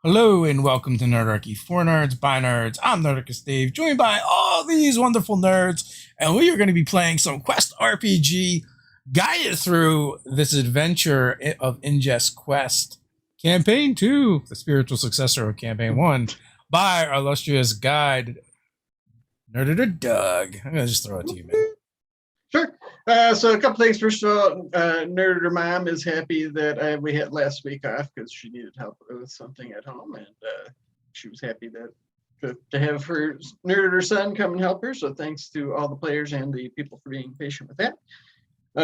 Hello and welcome to Nerdarchy for Nerds by Nerds. I'm Nerdarchy Dave, joined by all these wonderful nerds, and we are going to be playing some Quest RPG, guided through this adventure of Ingest Quest, Campaign 2, the spiritual successor of Campaign 1, by our illustrious guide, Nerditor Doug. I'm going to just throw it to you, man. Sure. So a couple things. First of all, Nerditor Mom is happy that we had last week off because she needed help with something at home, and she was happy to have her Nerditor son come and help her. So thanks to all the players and the people for being patient with that. We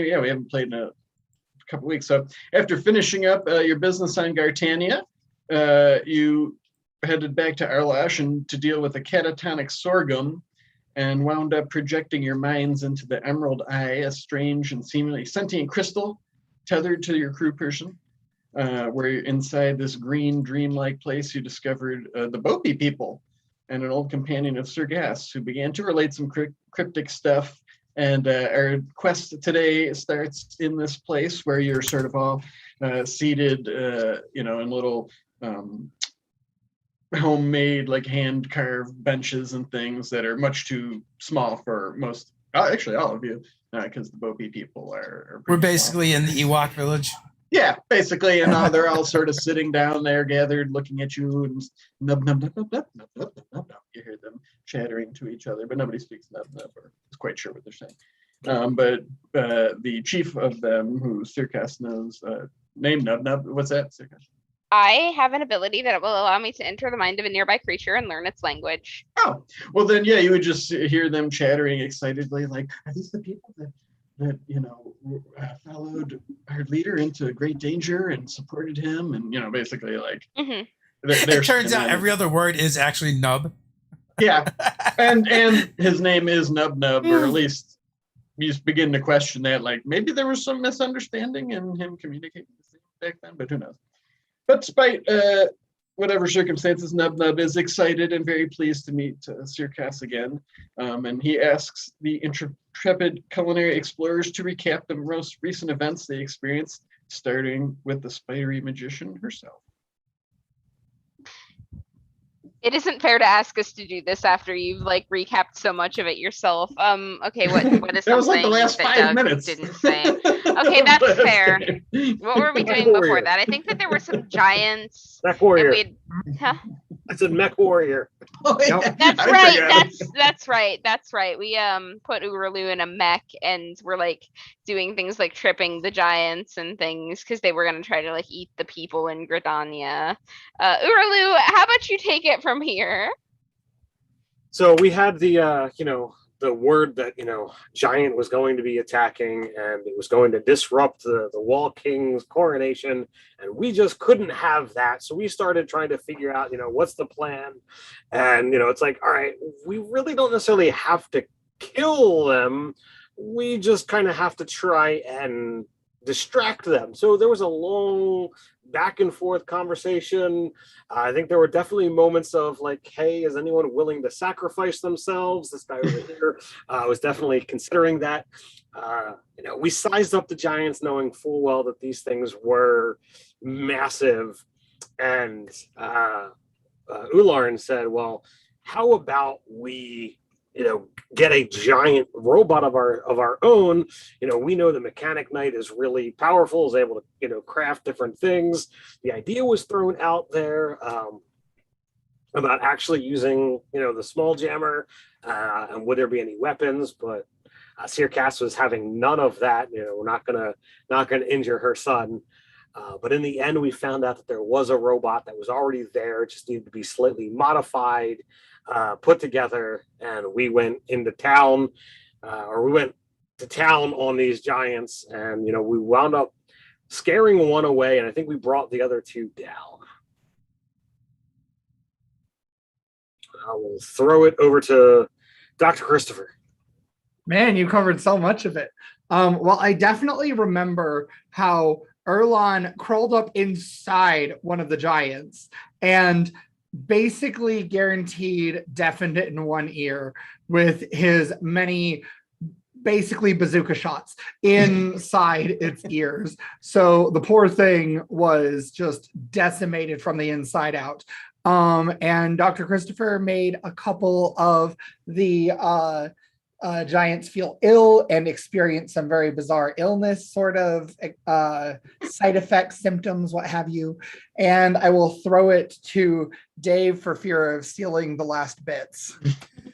haven't played in a couple weeks. So after finishing up your business on Gartania, you headed back to Arlash and to deal with a catatonic sorghum, and wound up projecting your minds into the Emerald Eye, a strange and seemingly sentient crystal tethered to your crew person, where inside this green dreamlike place you discovered the Bopi people and an old companion of Sir Gas, who began to relate some cryptic stuff. And our quest today starts in this place where you're sort of all seated, in little homemade, like hand carved benches and things that are much too small for most, actually all of you, because the Bopi people are We're basically in the Ewok village. Yeah, basically, and they're all sort of sitting down there, gathered, looking at you, and nub nub nub nub nub nub nub nub nub. You hear them chattering to each other, but nobody speaks nub nub or is quite sure what they're saying. But the chief of them, who Circus knows, named Nub Nub. What's that, Circus? I have an ability that will allow me to enter the mind of a nearby creature and learn its language. Oh, well then, yeah, you would just hear them chattering excitedly, like, are these the people that followed our leader into great danger and supported him? And, basically, like, it turns out every other word is actually nub. Yeah, and his name is Nub Nub, or at least you just begin to question that, like, maybe there was some misunderstanding in him communicating this thing back then, but who knows? But despite whatever circumstances, Nub Nub is excited and very pleased to meet Circus again. And he asks the intrepid culinary explorers to recap the most recent events they experienced, starting with the spidery magician herself. It isn't fair to ask us to do this after you've recapped so much of it yourself. Okay, what is that was something like the last that 5 Doug minutes. didn't say? Okay, that's fair. What were we doing before that? I think that there were some giants. Mech warrior. Huh? I said mech warrior. Oh, yeah. That's right. That's right. We put Uralu in a mech, and we're doing things like tripping the giants and things because they were gonna try to eat the people in Gridania. Uralu, how about you take it from here? So we had the the word that giant was going to be attacking, and it was going to disrupt the Wall King's coronation, and we just couldn't have that. So we started trying to figure out what's the plan. And it's like, all right, we really don't necessarily have to kill them, we just kind of have to try and distract them. So there was a long back and forth conversation. I think there were definitely moments of like, hey, is anyone willing to sacrifice themselves? This guy over here was definitely considering that. We sized up the giants knowing full well that these things were massive. And Ularn said, well, how about we get a giant robot of our own. We know the Mechanic Knight is really powerful, is able to craft different things. The idea was thrown out there about actually using the SpellJammer, and would there be any weapons, but Circus was having none of that. We're not gonna injure her son. But in the end, we found out that there was a robot that was already there, just needed to be slightly modified, put together, and we went into town, we went to town on these giants, and we wound up scaring one away, and I think we brought the other two down. I will throw it over to Dr. Christopher. Man, you covered so much of it. Well, I definitely remember how Erlon crawled up inside one of the giants and basically guaranteed deafened it in one ear with his many basically bazooka shots inside its ears. So the poor thing was just decimated from the inside out. And Dr. Christopher made a couple of the giants feel ill and experience some very bizarre illness, sort of side effects, symptoms, what have you. And I will throw it to Dave for fear of stealing the last bits.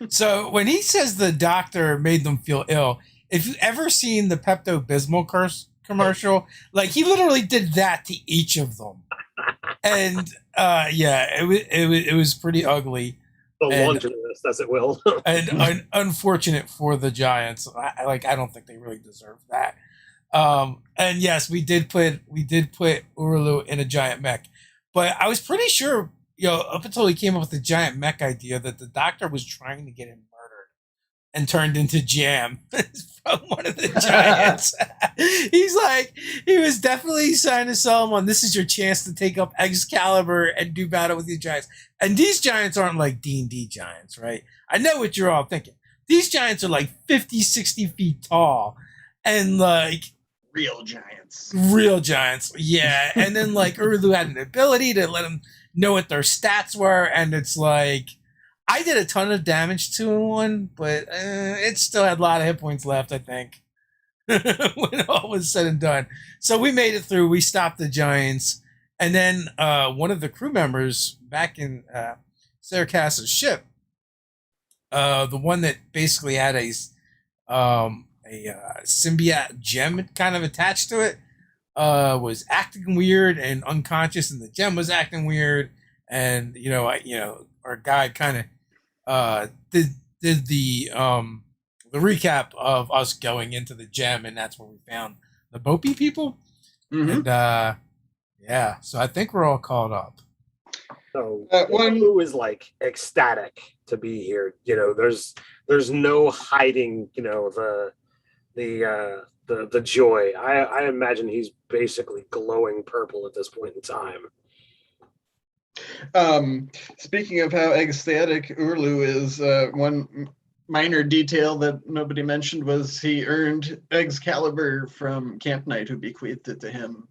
So when he says the doctor made them feel ill, if you've ever seen the Pepto-Bismol commercial, like he literally did that to each of them. And it was pretty ugly. The laundry list, as it will. And unfortunate for the Giants. I don't think they really deserve that. And yes, we did put Urulu in a giant mech, but I was pretty sure, up until he came up with the giant mech idea, that the doctor was trying to get him murdered and turned into jam from one of the giants. He was definitely trying to sell him on, this is your chance to take up Excalibur and do battle with these giants. And these giants aren't like D&D giants, right? I know what you're all thinking. These giants are like 50, 60 feet tall and like real giants. Real giants, yeah. And then like Urulu had an ability to let them know what their stats were, and it's like I did a ton of damage to one, but it still had a lot of hit points left, I think, when all was said and done. So we made it through. We stopped the giants, and then one of the crew members back in Sarah's ship, the one that basically had a symbiote gem kind of attached to it, was acting weird and unconscious, and the gem was acting weird, and our guide kind of did the recap of us going into the gem, and that's where we found the Bopi people. Mm-hmm. And so I think we're all caught up. So one who is like ecstatic to be here. There's no hiding. The joy. I imagine he's basically glowing purple at this point in time. Speaking of how ecstatic Urlu is, one minor detail that nobody mentioned was he earned Excalibur from Camp Knight, who bequeathed it to him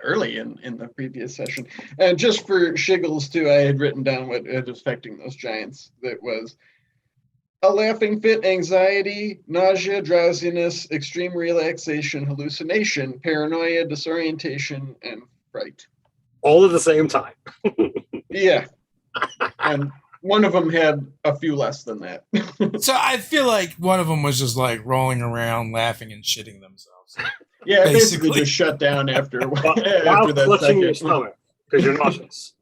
early in the previous session. And just for shiggles too, I had written down what it was affecting those giants. That was a laughing fit, anxiety, nausea, drowsiness, extreme relaxation, hallucination, paranoia, disorientation, and fright. All at the same time. Yeah. And one of them had a few less than that. So I feel like one of them was just like rolling around, laughing and shitting themselves. Yeah, basically just shut down after while that clutching second. your stomach because you're nauseous.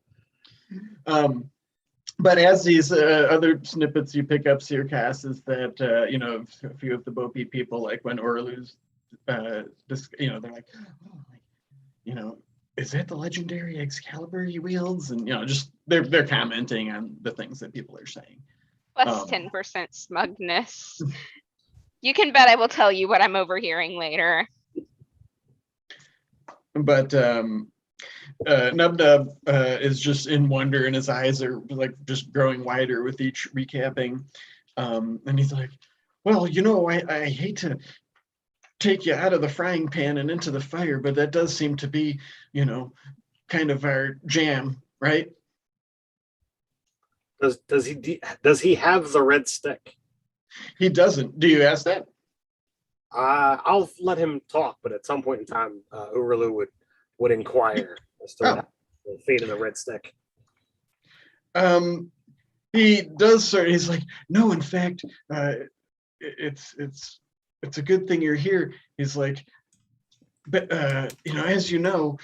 But as these other snippets you pick up, Sirkas, is that a few of the Bopi people, like when Orlu's, they're like, is that the legendary Excalibur he wields? And just they're commenting on the things that people are saying. Plus 10% smugness. You can bet I will tell you what I'm overhearing later. But Nub Nub is just in wonder, and his eyes are like just growing wider with each recapping. And he's like, well, I hate to take you out of the frying pan and into the fire, but that does seem to be, kind of our jam, right? Does he have the red stick? He doesn't. Do you ask that? I'll let him talk, but at some point in time, Urulu would inquire as to the fate of the red stick. He does he's like, no, in fact, it's a good thing you're here. He's like, but as you know,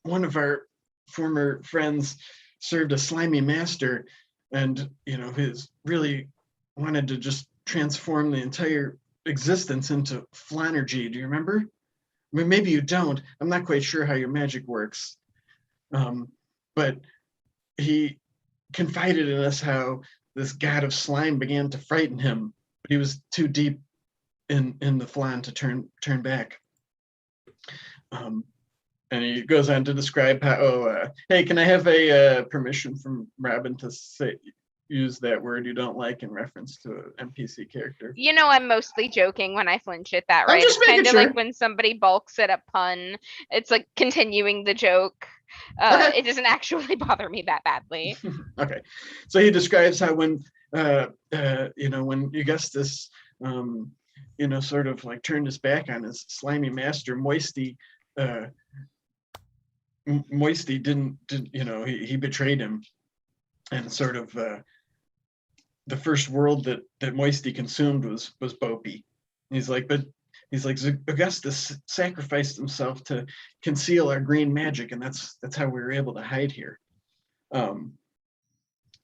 one of our former friends served a slimy master, and his really wanted to just transform the entire existence into Flanergy. Do you remember? I mean, maybe you don't. I'm not quite sure how your magic works. But he confided in us how this god of slime began to frighten him, but he was too deep in the flan to turn back. And he goes on to describe how, hey, can I have a permission from Robin to say use that word you don't like in reference to an NPC character. You know, I'm mostly joking when I flinch at that, I'm right? just It's kind making of like sure. when somebody balks at a pun. It's like continuing the joke. Okay. It doesn't actually bother me that badly. Okay, so he describes how when when Augustus sort of like turned his back on his slimy master Moisty. Moisty didn't he betrayed him, and sort of the first world that Moisty consumed was Bopi. He's like Augustus sacrificed himself to conceal our green magic, and that's how we were able to hide here.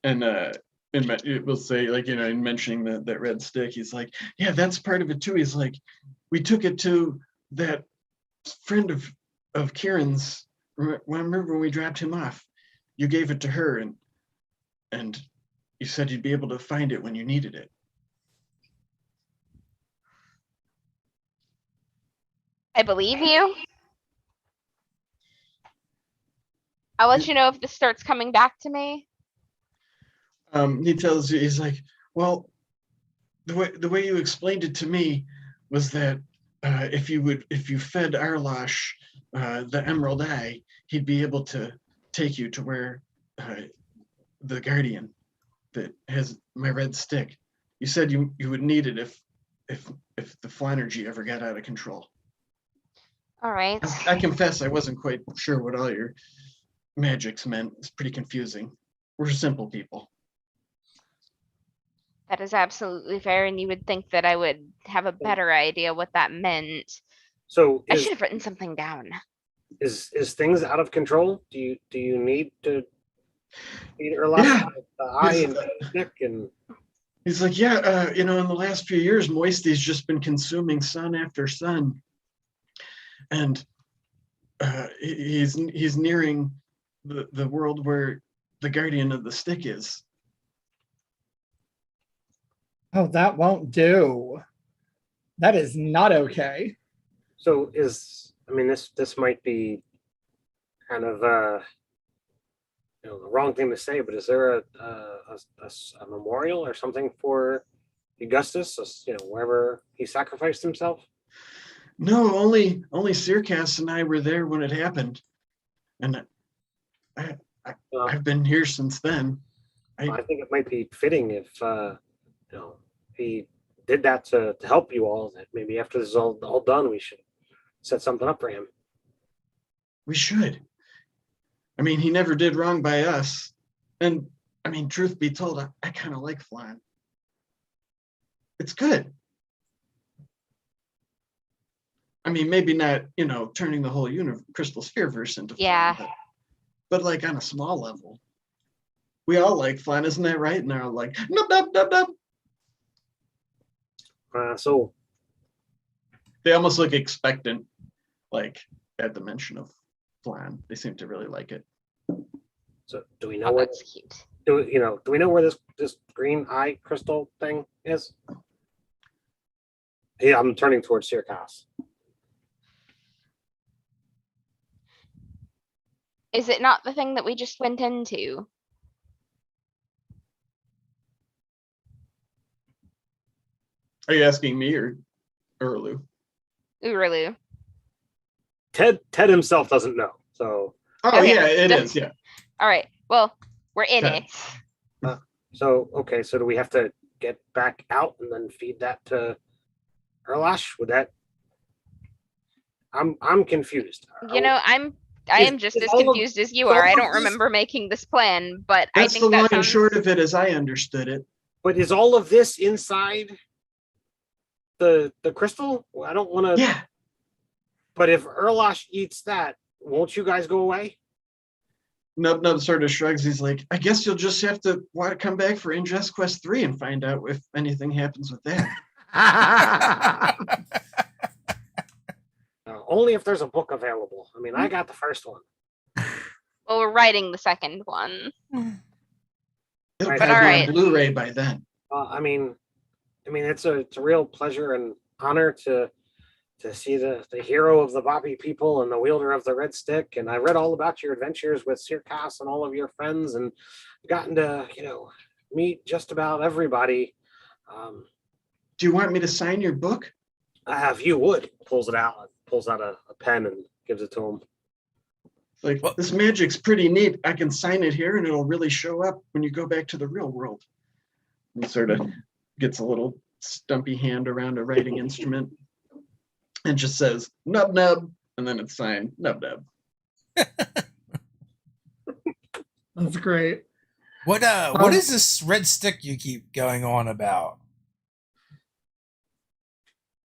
It will say, like, in mentioning that red stick, he's like, yeah, that's part of it too. He's like, we took it to that friend of Kieran's. Remember when we dropped him off? You gave it to her, and you said you'd be able to find it when you needed it. I believe you. I'll let you know if this starts coming back to me. He tells you, he's like, well, the way you explained it to me was that if you fed Arlash the Emerald Eye, he'd be able to take you to where the Guardian that has my red stick. You said you would need it if the Flanergy ever got out of control. All right. I confess I wasn't quite sure what all your magics meant. It's pretty confusing. We're simple people. That is absolutely fair, and you would think that I would have a better idea what that meant. So I should have written something down. is things out of control? Do you need to feed Erlash Yeah. the eye and the stick and He's like, yeah, in the last few years, Moisty's just been consuming sun after sun, and he's nearing the world where the Guardian of the Stick is. Oh, that won't do. That is not okay. so this might be kind of the wrong thing to say, but is there a memorial or something for Augustus, wherever he sacrificed himself? No, only Circass and I were there when it happened, and I've been here since then. I think it might be fitting if he did that to help you all. That maybe after this is all done, we should set something up for him. We should. I mean, he never did wrong by us, and I mean, truth be told, I kind of like flying. It's good. I mean, maybe not, turning the whole Crystal Sphere verse into flying, Yeah. but like on a small level. We all like flying, isn't that right? And they're all like, nope, nope, nope, nope. So They almost look expectant, like at the mention of flying. They seem to really like it. So do we know Oh, where that's cute. do we know where this green eye crystal thing is? Yeah, I'm turning towards Circass. Is it not the thing that we just went into? Are you asking me or Lou? Urulu. Ted himself doesn't know. So Oh, Okay, yeah, it done. is. Yeah. All right. Well, we're in Okay. it. okay, so do we have to get back out and then feed that to Erlash? Would that I'm confused. I am just is as all of- confused as you all are. I of don't this- remember making this plan, but I That's think the long that and sounds short of it as I understood it. But is all of this inside the crystal? I don't want to. Yeah. But if Erlash eats that, won't you guys go away? Nub sort of shrugs. He's like, I guess you'll just have to come back for Ingest Quest 3 and find out if anything happens with that. Only if there's a book available. I mean, I got the first one. well, we're writing the second one. It'll But probably be all right. on Blu-ray by then. I mean, it's a real pleasure and honor to see the hero of the Bobby people and the wielder of the red stick. And I read all about your adventures with Circass and all of your friends, and gotten to meet just about everybody. Do you want me to sign your book? If you would, pulls out a pen and gives it to him. Like, Well- this magic's pretty neat. I can sign it here and it'll really show up when you go back to the real world. And he sort of gets a little stumpy hand around a writing instrument and just says, nub nub. And then it's signed, nub nub. That's great. What is this red stick you keep going on about?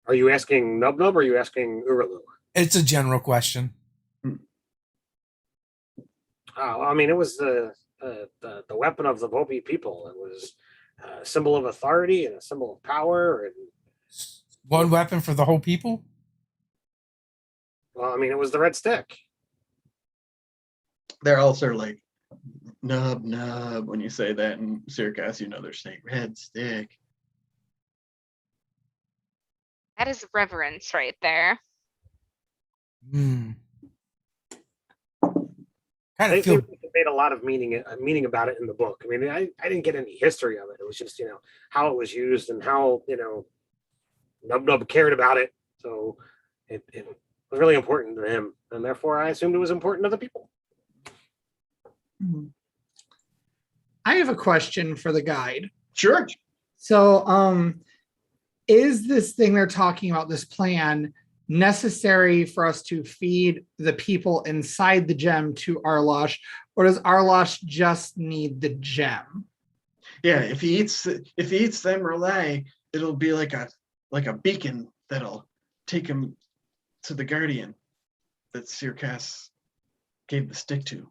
Are you asking Nub Nub or are you asking Uralu? It's a general question. I mean, it was the weapon of the Vopi people. It was a symbol of authority and a symbol of power. And One weapon for the whole people? well, I mean, it was the red stick. They're all sort of like, nub nub when you say that in Syracuse, you know they're saying red stick. That is reverence right there. Hmm. Kind They of feel made a lot of meaning about it in the book. I mean, I didn't get any history of it. It was just, how it was used and how, Nub Nub cared about it. So it was really important to him. And therefore, I assumed it was important to the people. I have a question for the guide. Sure. So, is this thing they're talking about, this plan, necessary for us to feed the people inside the gem to Arlosh, or does Arlosh just need the gem? Yeah, if he eats them Relay, it'll be like a beacon that'll take him to the guardian that Syracuse gave the stick to.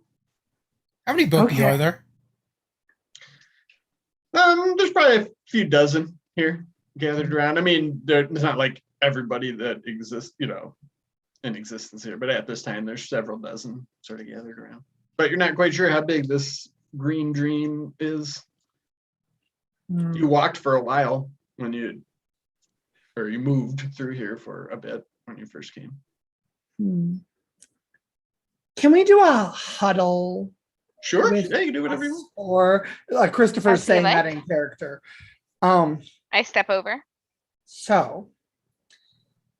How many Bopi Okay. are there? There's probably a few dozen here gathered around. I mean, there's not like everybody that exists, in existence here, but at this time there's several dozen sort of gathered around. But you're not quite sure how big this green dream is. You walked for a while when you moved through here for a bit when you first came. Can we do a huddle? Sure, With yeah, you can do whatever you want. Or Christopher's As you saying that like. in character. I step over. So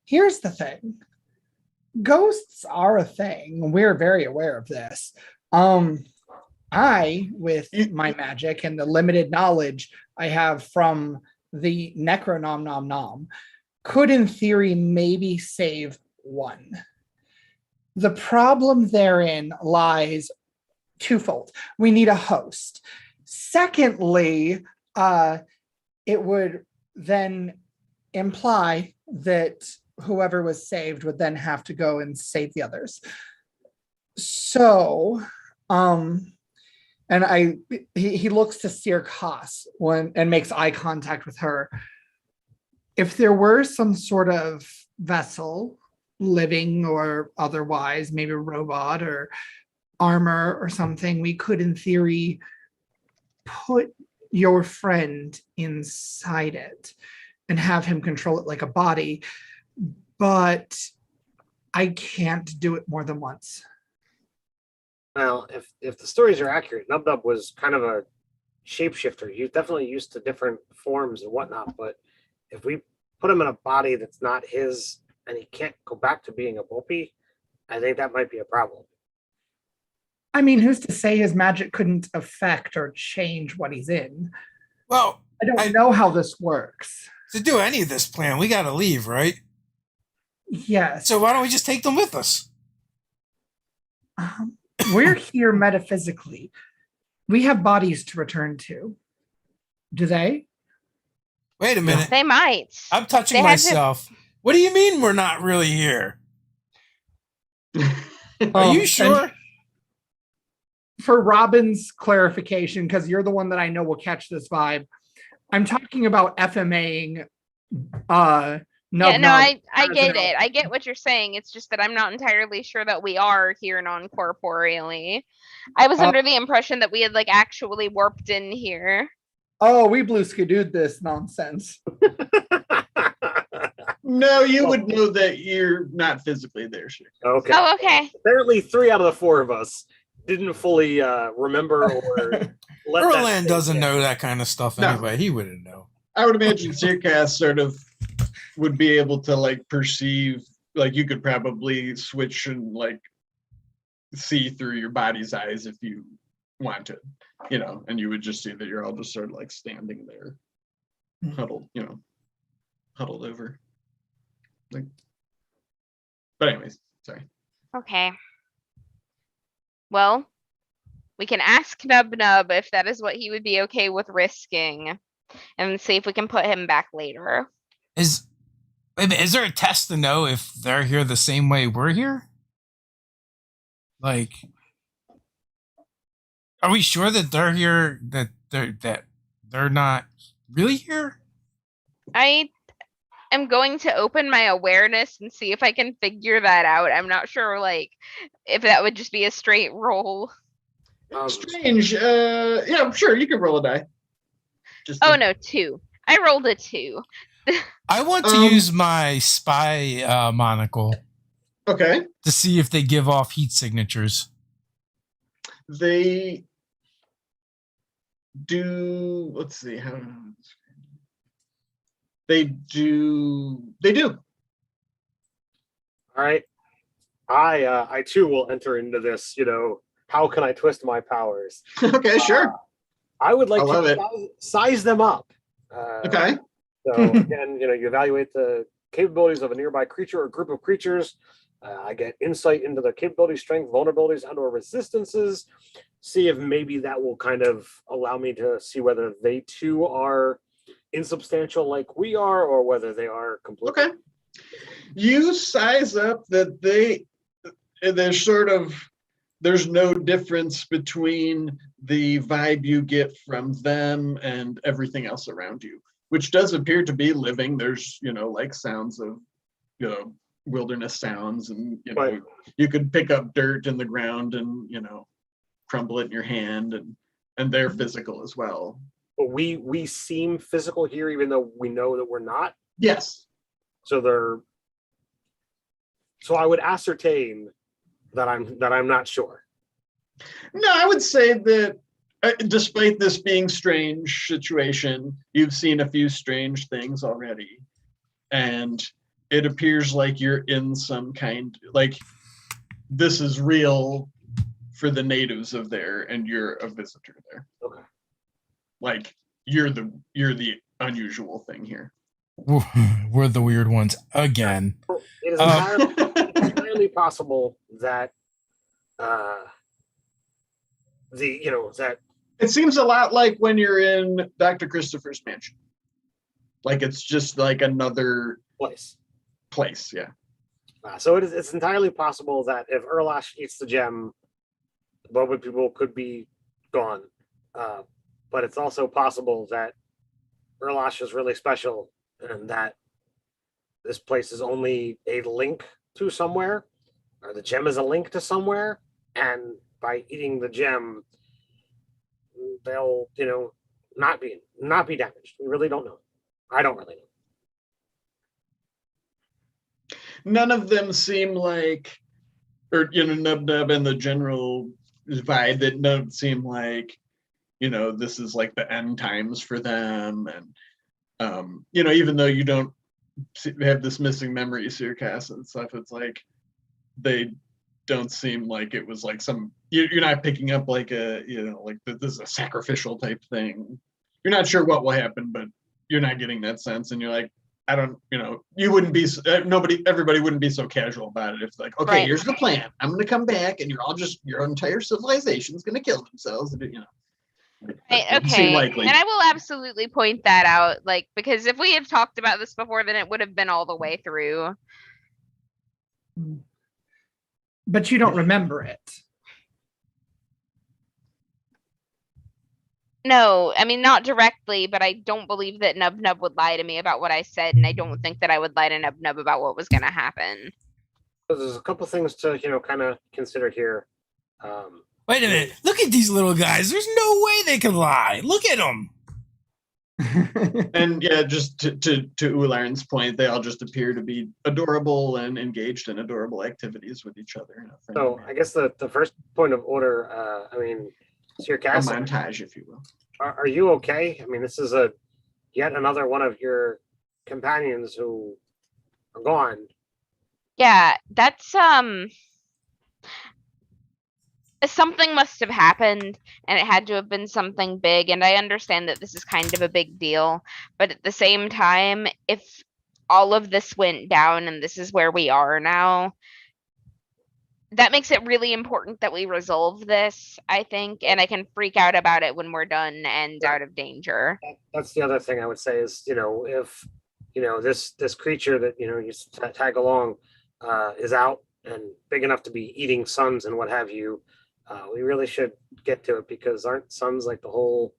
here's the thing. Ghosts are a thing. We're very aware of this. I, with my magic and the limited knowledge I have from the Necro Nom Nom Nom, could in theory maybe save one. The problem therein lies twofold. We need a host. Secondly, it would then imply that whoever was saved would then have to go and save the others. So, and he looks to Seer Haas and makes eye contact with her. If there were some sort of vessel, living or otherwise, maybe a robot or armor or something, we could in theory put your friend inside it and have him control it like a body, but I can't do it more than once. Well, if the stories are accurate, Nub Nub was kind of a shapeshifter. He's definitely used to different forms and whatnot, but if we put him in a body that's not his and he can't go back to being a Bopi, I think that might be a problem. I mean, who's to say his magic couldn't affect or change what he's in? Well, I don't know how this works. to do any of this plan, we got to leave, right? Yes. So why don't we just take them with us? We're here metaphysically. We have bodies to return to. Do they? Wait a minute. They might. I'm touching They had to- myself. What do you mean we're not really here? Are you and sure? For Robin's clarification, because you're the one that I know will catch this vibe, I'm talking about FMAing Yeah, no, I as get an it. I get what you're saying. It's just that I'm not entirely sure that we are here non-corporeally. I was under the impression that we had like actually warped in here. Oh, we blue skidooed this nonsense. No, you would know that you're not physically there, sure. Okay. Oh, okay. Apparently 3 out of the 4 of us didn't fully remember or let that Erland sink doesn't in. know that kind of stuff No. anyway. He wouldn't know. I would imagine Seercast sort of would be able to like perceive, like you could probably switch and like see through your body's eyes if you wanted, and you would just see that you're all just sort of like standing there, huddled over. Like, but anyways, sorry. Okay. Well, we can ask Nub Nub if that is what he would be okay with risking, and see if we can put him back later. Is there a test to know if they're here the same way we're here? Like, are we sure that they're here? That they're not really here? I am going to open my awareness and see if I can figure that out. I'm not sure, like, if that would just be a straight roll. Strange. Yeah, sure. You can roll a die. Just Oh no, 2. I rolled a 2. I want to use my spy monocle Okay. to see if they give off heat signatures. They do. Let's see how. They do. All right. I too will enter into this, how can I twist my powers? Okay, sure. I would like I love to it. size them up. Okay. So again, you evaluate the capabilities of a nearby creature or group of creatures. I get insight into the capability, strength, vulnerabilities, and/or resistances. See if maybe that will kind of allow me to see whether they too are insubstantial like we are, or whether they are completely. Okay. You size up that there's no difference between the vibe you get from them and everything else around you, which does appear to be living. There's, like sounds of, wilderness sounds, and, Right. you could pick up dirt in the ground and, crumble it in your hand, and they're physical as well. But we seem physical here, even though we know that we're not. Yes. So I would ascertain that I'm not sure. No, I would say that despite this being strange situation, you've seen a few strange things already, and it appears like you're in some kind, like this is real for the natives of there, and you're a visitor there. Okay. Like you're the unusual thing here. We're the weird ones again. It is entirely possible that that It seems a lot like when you're in Dr. Christopher's mansion. Like it's just like another place. Yeah. So it's entirely possible that if Erlash eats the gem, the Boba people could be gone. But it's also possible that Erlash is really special, and that this place is only a link to somewhere, or the gem is a link to somewhere, and by eating the gem, they'll not be damaged. We really don't know. I don't really know. None of them seem like, or Nub Nub and the general vibe, that don't seem like, this is like the end times for them, and even though you don't have this missing memory Seercast and stuff, it's like they don't seem like it was like some. You're not picking up like a like this is a sacrificial type thing. You're not sure what will happen, but you're not getting that sense, and you're like, I don't, you wouldn't be, everybody wouldn't be so casual about it. If like, okay, Right. Here's the plan. I'm going to come back, and your entire civilization is going to kill themselves. Right, Doesn't seem okay, likely. and I will absolutely point that out, like, because if we have talked about this before, then it would have been all the way through. But you don't remember it. No, I mean, not directly, but I don't believe that Nub Nub would lie to me about what I said, and I don't think that I would lie to Nub Nub about what was going to happen. There's a couple things to kind of consider here. Wait a minute. Look at these little guys. There's no way they can lie. Look at them. And yeah, just to Ularn's point, they all just appear to be adorable and engaged in adorable activities with each other. So I guess the first point of order, I mean, Sir a Cass, montage, if you will. are you okay? I mean, this is yet another one of your companions who are gone. Yeah, that's something must have happened, and it had to have been something big, and I understand that this is kind of a big deal, but at the same time, if all of this went down and this is where we are now, that makes it really important that we resolve this, I think, and I can freak out about it when we're done and out of danger. That's the other thing I would say is, if this creature that you tag along is out and big enough to be eating suns and what have you, we really should get to it, because aren't suns like the whole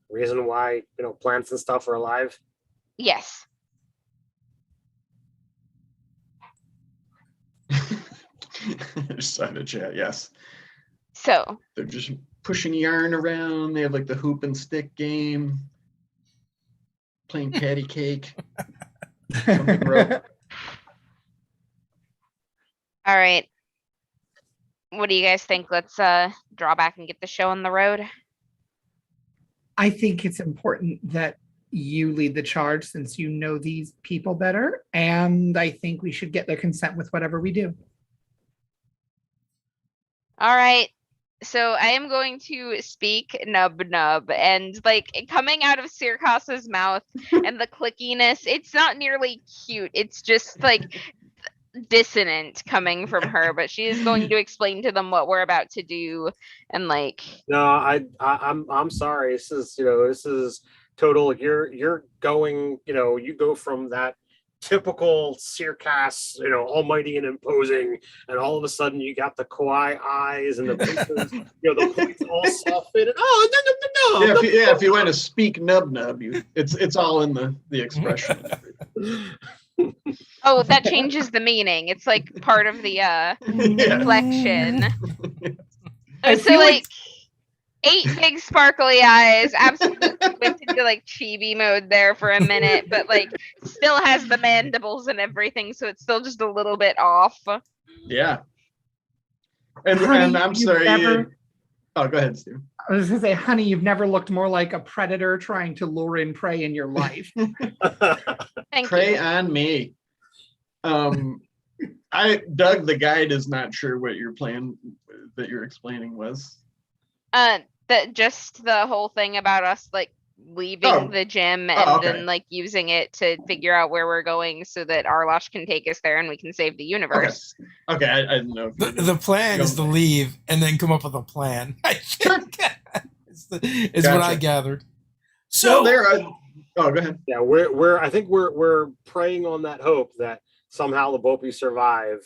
reason why plants and stuff are alive? Yes. Just on the chat, yes. So They're just pushing yarn around. They have like the hoop and stick game, playing patty cake. Something rope. all right, what do you guys think? Let's draw back and get the show on the road. I think it's important that you lead the charge since you know these people better, and I think we should get their consent with whatever we do. All right. So I am going to speak nub nub, and like coming out of Sirkas's mouth and the clickiness, it's not nearly cute. It's just like dissonant coming from her, but she is going to explain to them what we're about to do, and like No, I'm sorry. This is total. You're going. You go from that typical Sirkas, almighty and imposing, and all of a sudden you got the kawaii eyes and the pieces, the points all softened. And, oh no. If you want to speak nub nub, it's all in the expression. oh, that changes the meaning. It's like part of the inflection. I So feel like 8 big sparkly eyes, absolutely went into like chibi mode there for a minute, but like still has the mandibles and everything, so it's still just a little bit off. Yeah. And Honey, I'm you've sorry. never- Oh, go ahead, Steve. I was gonna say, honey, you've never looked more like a predator trying to lure in prey in your life. Thank Prey you. on me. Doug, the guide, is not sure what your plan that you're explaining was. Just the whole thing about us like leaving the gym and okay. then like using it to figure out where we're going so that Arlosh can take us there and we can save the universe. Okay, I didn't know. If The plan is to leave and then come up with a plan. I think is what I gathered. So there. Oh, go ahead. Yeah, I think we're preying on that hope that somehow the Bopi survive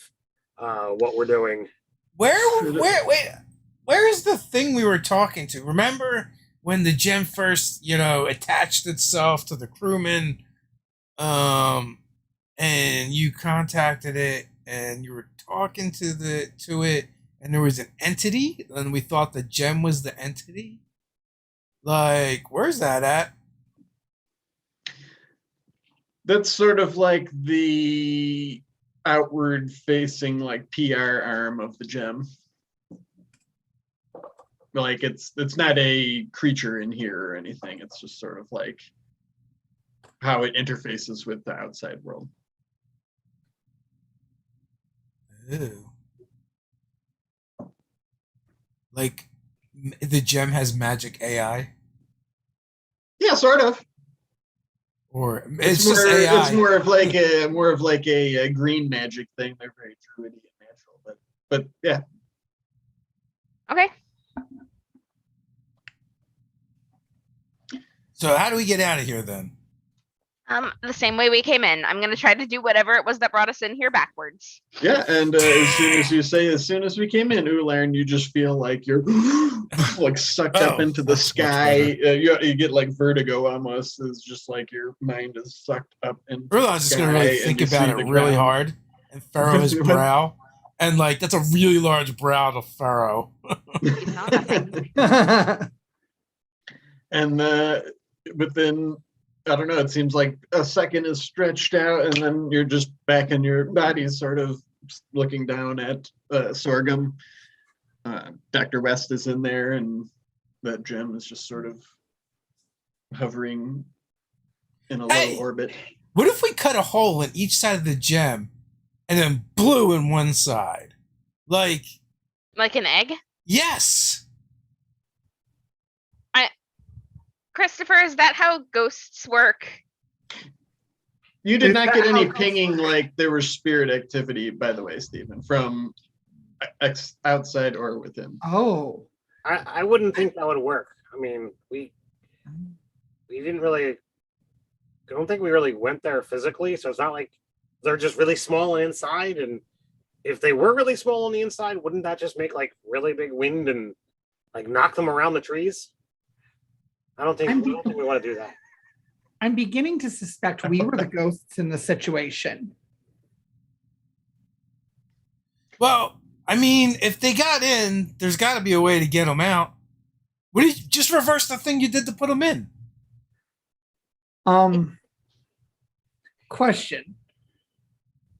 what we're doing. Where is the thing we were talking to? Remember when the gem first, attached itself to the crewman, and you contacted it, and you were talking to it, and there was an entity, and we thought the gem was the entity. Like, where's that at? That's sort of like the outward facing, like PR arm of the gem. Like it's not a creature in here or anything. It's just sort of like how it interfaces with the outside world. Ew. Like the gem has magic AI, Yeah, sort of. or it's just AI. It's more of like a green magic thing. They're very druidy and natural, but yeah. Okay. So how do we get out of here then? The same way we came in. I'm gonna try to do whatever it was that brought us in here backwards. Yeah, and as soon as we came in, Ularn, you just feel like you're like sucked up into the sky. You get like vertigo almost. It's just like your mind is sucked up into the Urlan's just gonna really sky, think and you about see it the really ground. hard and furrow his brow. And like that's a really large brow to furrow. He's not that big. And within I don't know, it seems like a second is stretched out and then you're just back in your body, sort of looking down at Sorghum. Dr. West is in there and that gem is just sort of hovering in a low orbit. What if we cut a hole in each side of the gem and then blew in one side? Like an egg? Yes. Christopher, is that how ghosts work? You did Is not that get any how ghosts pinging work? like there was spirit activity, by the way, Stephen, from outside or within. Oh. I wouldn't think that would work. I mean, we didn't really. I don't think we really went there physically, so it's not like they're just really small inside. And if they were really small on the inside, wouldn't that just make like really big wind and like knock them around the trees? I don't think we want to do that. I'm beginning to suspect we were the ghosts in the situation. Well, I mean, if they got in, there's got to be a way to get them out. What did you just reverse the thing you did to put them in? Question.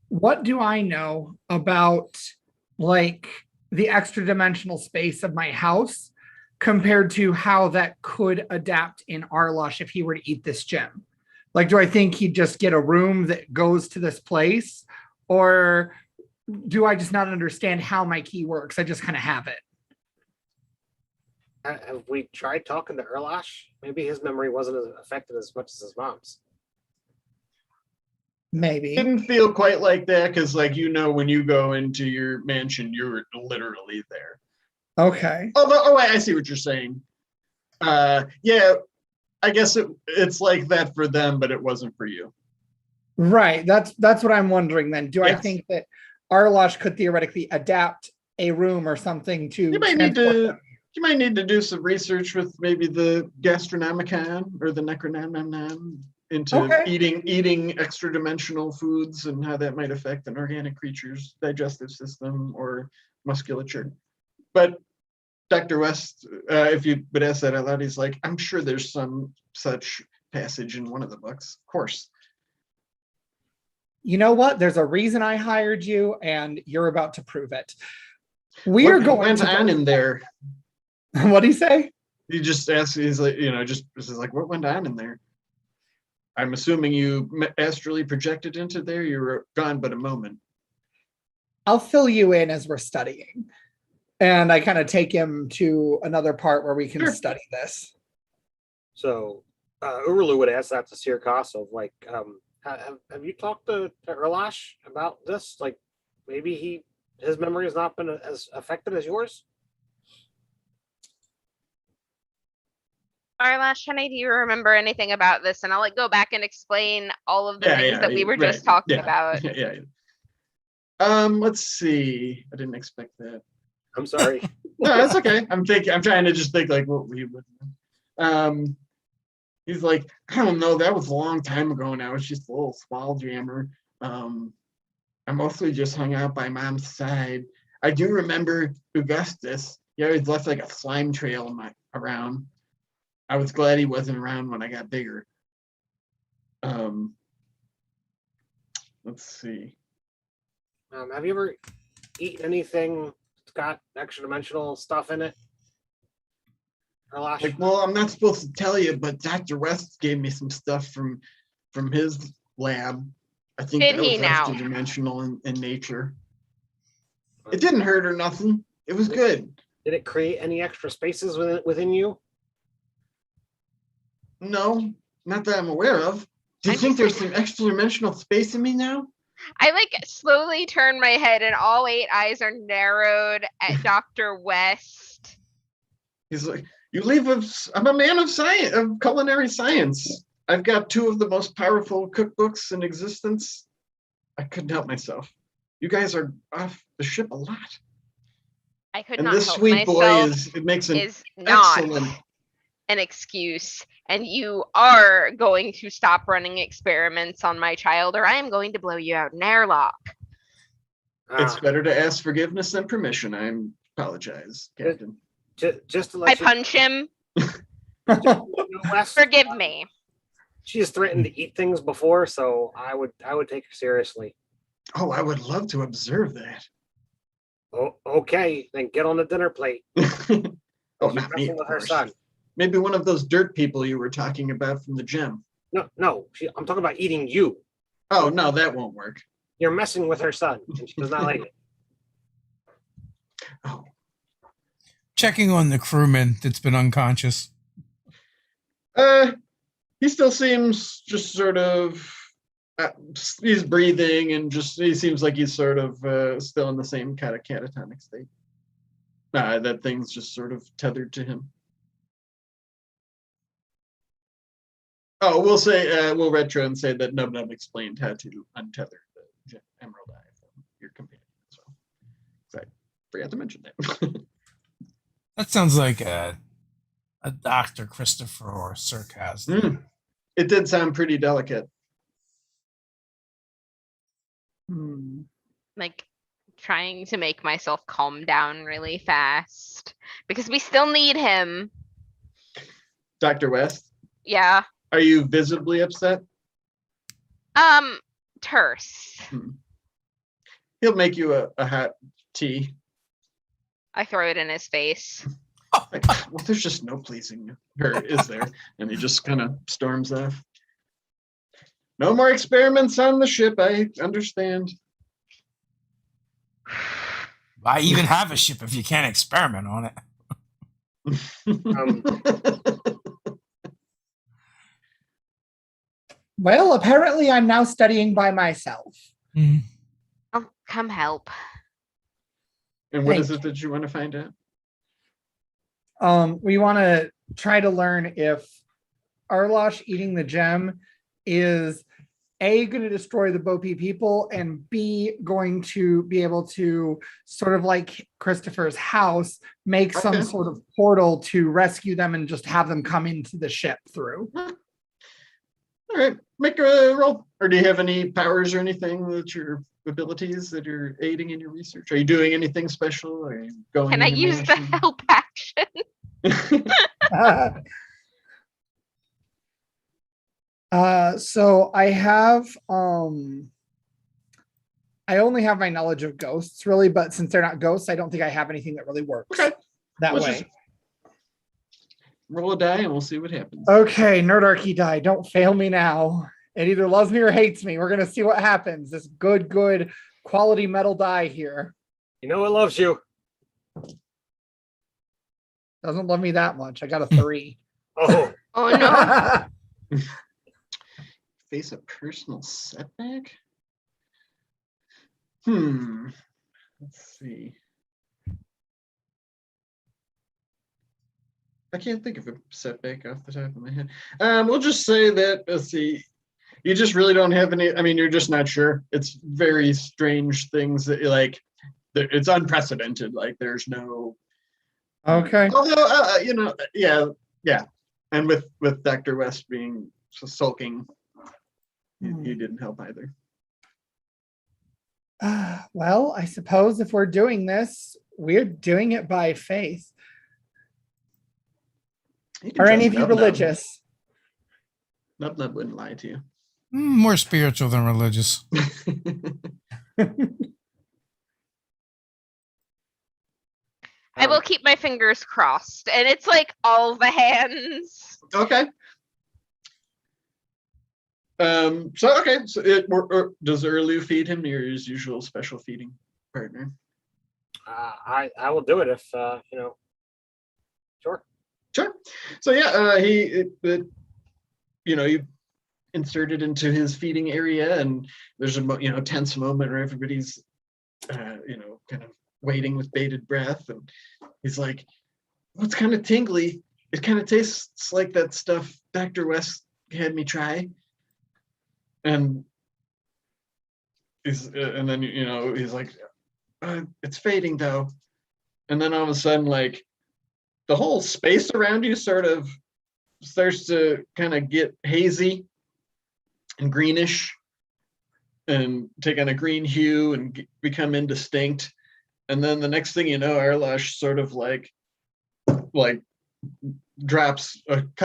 What do I know about like the extra dimensional space of my house compared to how that could adapt in Arlosh if he were to eat this gem? Like, do I think he'd just get a room that goes to this place? Or do I just not understand how my key works? I just kind of have it. Have we tried talking to Erlash? Maybe his memory wasn't as affected as much as his mom's. Maybe. Didn't feel quite like that because, like, you know, when you go into your mansion, you're literally there. Okay. Oh, I see what you're saying. Yeah, I guess it's like that for them, but it wasn't for you. Right. That's what I'm wondering then. Do I Yes. think that Arlosh could theoretically adapt a room or something to You might need transport to. them? You might need to do some research with maybe the Gastronomicon or the Necronomicon into Okay. eating extra dimensional foods and how that might affect an organic creature's digestive system or musculature. But Dr. West, if you would ask that out loud, he's like, I'm sure there's some such passage in one of the books. Of course. You know what? There's a reason I hired you, and you're about to prove it. We are What going went to on in there? What do you say? He just asked, he's like, just like, what went on in there? I'm assuming you astrally projected into there. You were gone but a moment. I'll fill you in as we're studying. And I kind of take him to another part where we can Sure. study this. So Urulu would ask that to Sirkas of like, have you talked to Erlash about this? Like, maybe his memory has not been as affected as yours. Arlash, honey, do you remember anything about this? And I'll like go back and explain all of the Yeah, things yeah, that we were right, just talking yeah, about. Yeah. Let's see. I didn't expect that. I'm sorry. No, that's okay. I'm trying to just think like what we would. He's like, I don't know. That was a long time ago now. It's just a little SpellJammer. I mostly just hung out by Mom's side. I do remember Augustus. He always left like a slime trail around. I was glad he wasn't around when I got bigger. Let's see. Have you ever eaten anything that's got extra dimensional stuff in it? Erlash? Like, well, I'm not supposed to tell you, but Dr. West gave me some stuff from his lab. I think Did that he was now? extra dimensional in nature. It didn't hurt or nothing. It was good. Did it create any extra spaces within you? No, not that I'm aware of. Do you I'm think just there's some extra dimensional space in me now? I like slowly turn my head and all 8 eyes are narrowed at Dr. West. He's like, I'm a man of science, of culinary science. I've got 2 of the most powerful cookbooks in existence. I couldn't help myself. You guys are off the ship a lot. I could And not this help sweet boy myself makes an is not excellent. an excuse. And you are going to stop running experiments on my child or I am going to blow you out in airlock. It's better to ask forgiveness than permission. I apologize, Captain. Just to I let you punch him. know, Wes, Forgive me. She's threatened to eat things before, so I would take her seriously. Oh, I would love to observe that. Oh, okay, then get on the dinner plate. Oh, She's not me, messing of with her course. son. Maybe one of those dirt people you were talking about from the gym. No, I'm talking about eating you. Oh, no, that won't work. You're messing with her son, and she does not like it. Oh, Checking on the crewman that's been unconscious. he still seems just sort of. He's breathing and he seems like he's sort of still in the same kind of catatonic state. That thing's just sort of tethered to him. Oh, we'll retro and say that Nub Nub explained how to untether the Emerald Eye from your companion as well. So I forgot to mention that. That sounds like a Dr. Christopher or Sarcasm. It did sound pretty delicate. Like trying to make myself calm down really fast because we still need him. Dr. West, Yeah. are you visibly upset? Terse. He'll make you a hot tea. I throw it in his face. Like, well, there's just no pleasing her, is there? And he just kind of storms off. No more experiments on the ship, I understand. Why even have a ship if you can't experiment on it? Well, apparently I'm now studying by myself. Oh, come help. And what is it that you want to find out? We want to try to learn if Arlosh eating the gem is A, going to destroy the Bopi people, and B, going to be able to, sort of like Christopher's house, make some sort of portal to rescue them and just have them come into the ship through. All right, make a roll. Or do you have any powers or anything that your abilities that you're aiding in your research? Are you doing anything special? Are you going? Can I use the help action? So I have I only have my knowledge of ghosts really, but since they're not ghosts, I don't think I have anything that really works that Let's way. just roll a die and we'll see what happens. Okay, Nerdarchy die. Don't fail me now. It either loves me or hates me. We're gonna see what happens. This good quality metal die here. You know it loves you. Doesn't love me that much. I got a 3. Oh, Oh no. Face a personal setback? Let's see. I can't think of a setback off the top of my head. We'll just say that, let's see, you just really don't have any, I mean, you're just not sure. It's very strange things that like, it's unprecedented. Like there's no. Okay. Although, yeah. And with Dr. West being sulking, he didn't help either. Well, I suppose if we're doing this, we're doing it by faith. Are any of you religious? Nub Nub wouldn't lie to you. More spiritual than religious. I will keep my fingers crossed. And it's like all the hands. Okay. So does Erlu feed him his usual special feeding partner? I will do it if Sure. So yeah, he insert it into his feeding area, and there's a tense moment where everybody's kind of waiting with bated breath, and he's like, well, it's kind of tingly. It kind of tastes like that stuff Dr. West had me try. And then he's like, it's fading though. And then all of a sudden, like, the whole space around you sort of starts to kind of get hazy and greenish and take on a green hue and become indistinct. And then the next thing you know, Arlosh sort of like drops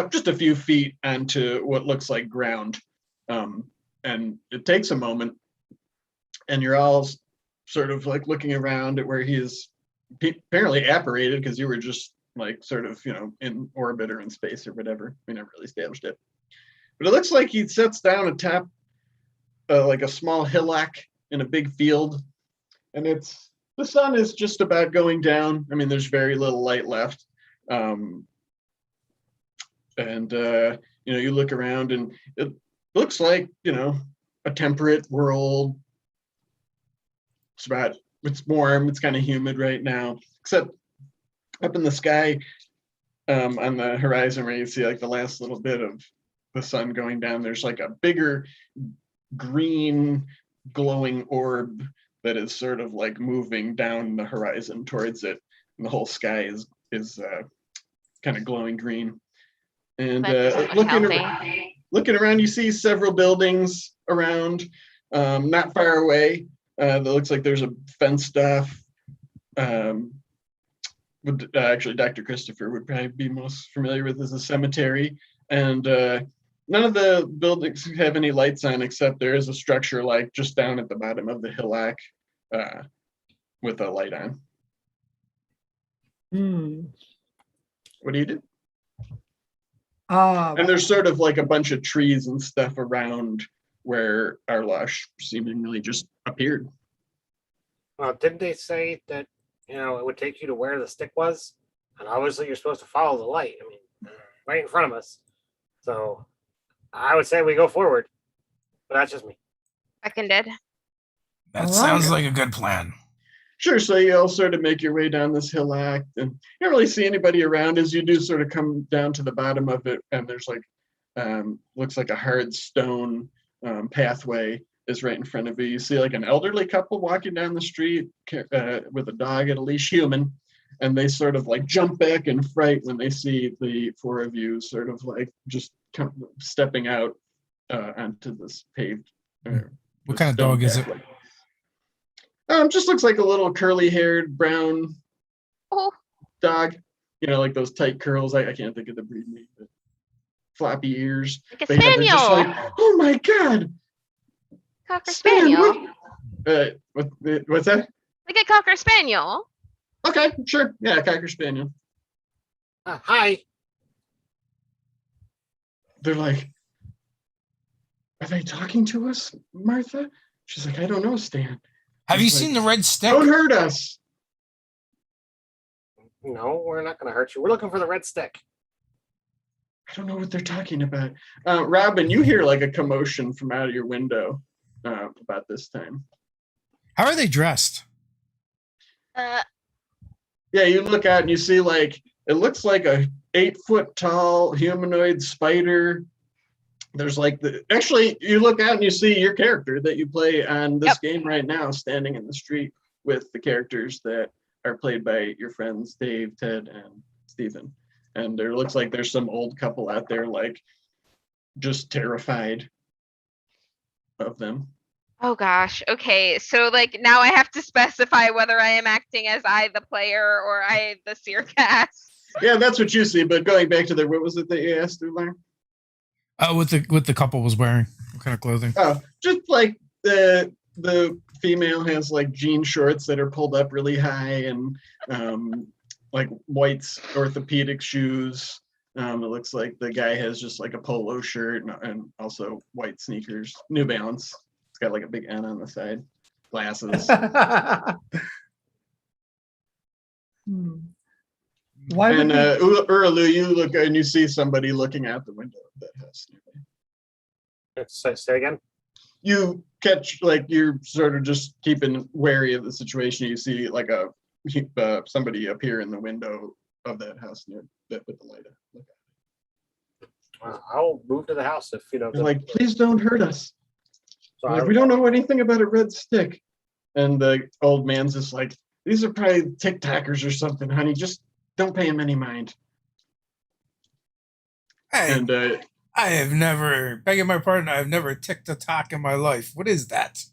just a few feet onto what looks like ground. And it takes a moment, and you're all sort of like looking around at where he is apparently apparated, because you were just like sort of, in orbit or in space or whatever. We never really established it. But it looks like he sits down atop like a small hillock in a big field, and the sun is just about going down. I mean, there's very little light left. You look around, and it looks like, a temperate world. It's warm, it's kind of humid right now, except up in the sky, on the horizon where you see like the last little bit of the sun going down, there's like a bigger green glowing orb that is sort of like moving down the horizon towards it, and the whole sky is kind of glowing green. And looking around, you see several buildings around, not far away. That looks like there's a fenced off. Actually, Dr. Christopher would probably be most familiar with as a cemetery. And none of the buildings have any lights on, except there is a structure like just down at the bottom of the hillock with a light on. What do you do? And there's sort of like a bunch of trees and stuff around where Arlash seemingly just appeared. Well, didn't they say that, it would take you to where the stick was? And obviously you're supposed to follow the light. I mean, right in front of us. So I would say we go forward. But that's just me. Seconded. That sounds like a good plan. Sure, so you all sort of make your way down this hillock, and you don't really see anybody around as you do sort of come down to the bottom of it, and there's like, looks like a hard stone pathway is right in front of you. You see like an elderly couple walking down the street with a dog at a leash, human, and they sort of like jump back in fright when they see the four of you sort of like just stepping out onto this paved. What kind of dog is it? Just looks like a little curly-haired brown dog. Like those tight curls. I can't think of the breed name, but floppy ears. Like a spaniel. Just like, oh my god. Cocker spaniel. What's that? Like a cocker spaniel. Okay, sure. Yeah, cocker spaniel. Hi. They're like, are they talking to us, Martha? She's like, I don't know, Stan. Have you seen the red stick? Don't hurt us. No, we're not going to hurt you. We're looking for the red stick. I don't know what they're talking about. Robin, you hear like a commotion from out of your window about this time. How are they dressed? Yeah, you look out and you see like, it looks like a 8-foot tall humanoid spider. There's like actually you look out and you see your character that you play on this game right now standing in the street with the characters that are played by your friends Dave, Ted, and Stephen. And there looks like there's some old couple out there like just terrified of them. Oh gosh. Okay. So like now I have to specify whether I am acting as I the player or I the seer cast. Yeah, that's what you see. But going back to what was it that you asked, Ular? What the couple was wearing? What kind of clothing? Oh, just like the female has like jean shorts that are pulled up really high, and like white orthopedic shoes. It looks like the guy has just like a polo shirt and also white sneakers, New Balance. It's got like a big N on the side. Glasses. Why and would Uralu, you look and you see somebody looking out the window of that house nearby. Say again? You catch, like, you're sort of just keeping wary of the situation. You see like somebody appear in the window of that house near that with the light up. I'll move to the house if They're like, please don't hurt us. So Like, we don't know anything about a red stick. And the old man's just like, these are probably TikTokers or something, honey. Just don't pay him any mind. Hey, And I have never, begging my pardon, I have never ticked a talk in my life. What is that?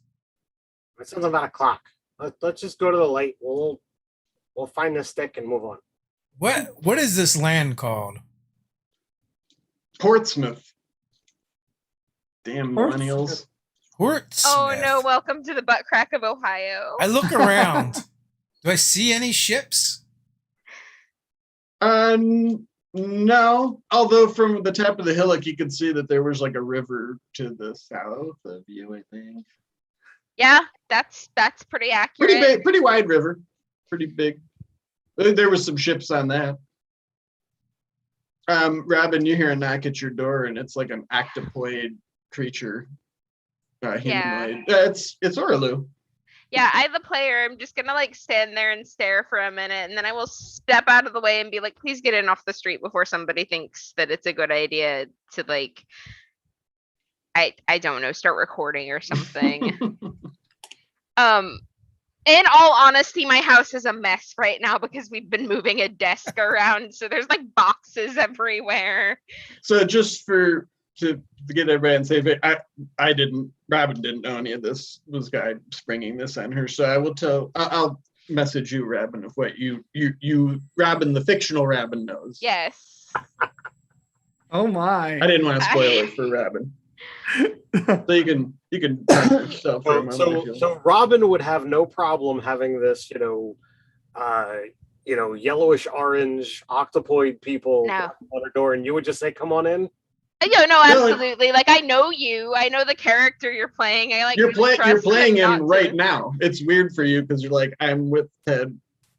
It sounds about a clock. Let's just go to the light. We'll find the stick and move on. What is this land called? Portsmouth. Damn Portsmouth. millennials. Portsmouth. Oh no, welcome to the butt crack of Ohio. I look around. Do I see any ships? No. Although from the top of the hillock, you could see that there was like a river to the south of you, I think. Yeah, that's pretty accurate. Pretty big, pretty wide river. Pretty big. There was some ships on that. Robin, you hear a knock at your door, and it's like an octopoid creature. Humanoid. It's Orlu. Yeah, I, the player, I'm just gonna like stand there and stare for a minute, and then I will step out of the way and be like, please get in off the street before somebody thinks that it's a good idea to like, I don't know, start recording or something. In all honesty, my house is a mess right now because we've been moving a desk around, so there's like boxes everywhere. So just to get everybody on safe, Robin didn't know any of this. Was guy springing this on her, so I'll message you, Robin, of what you Robin, the fictional Robin, knows. Yes. Oh my. I didn't want to spoil it for Robin. So you can talk to yourself for a moment. So Robin would have no problem having this, yellowish orange octopoid people No. on her door, and you would just say, "Come on in." No, absolutely. Like I know you. I know the character you're playing. I like. You're playing him right to. now. It's weird for you because you're like, I'm with Ted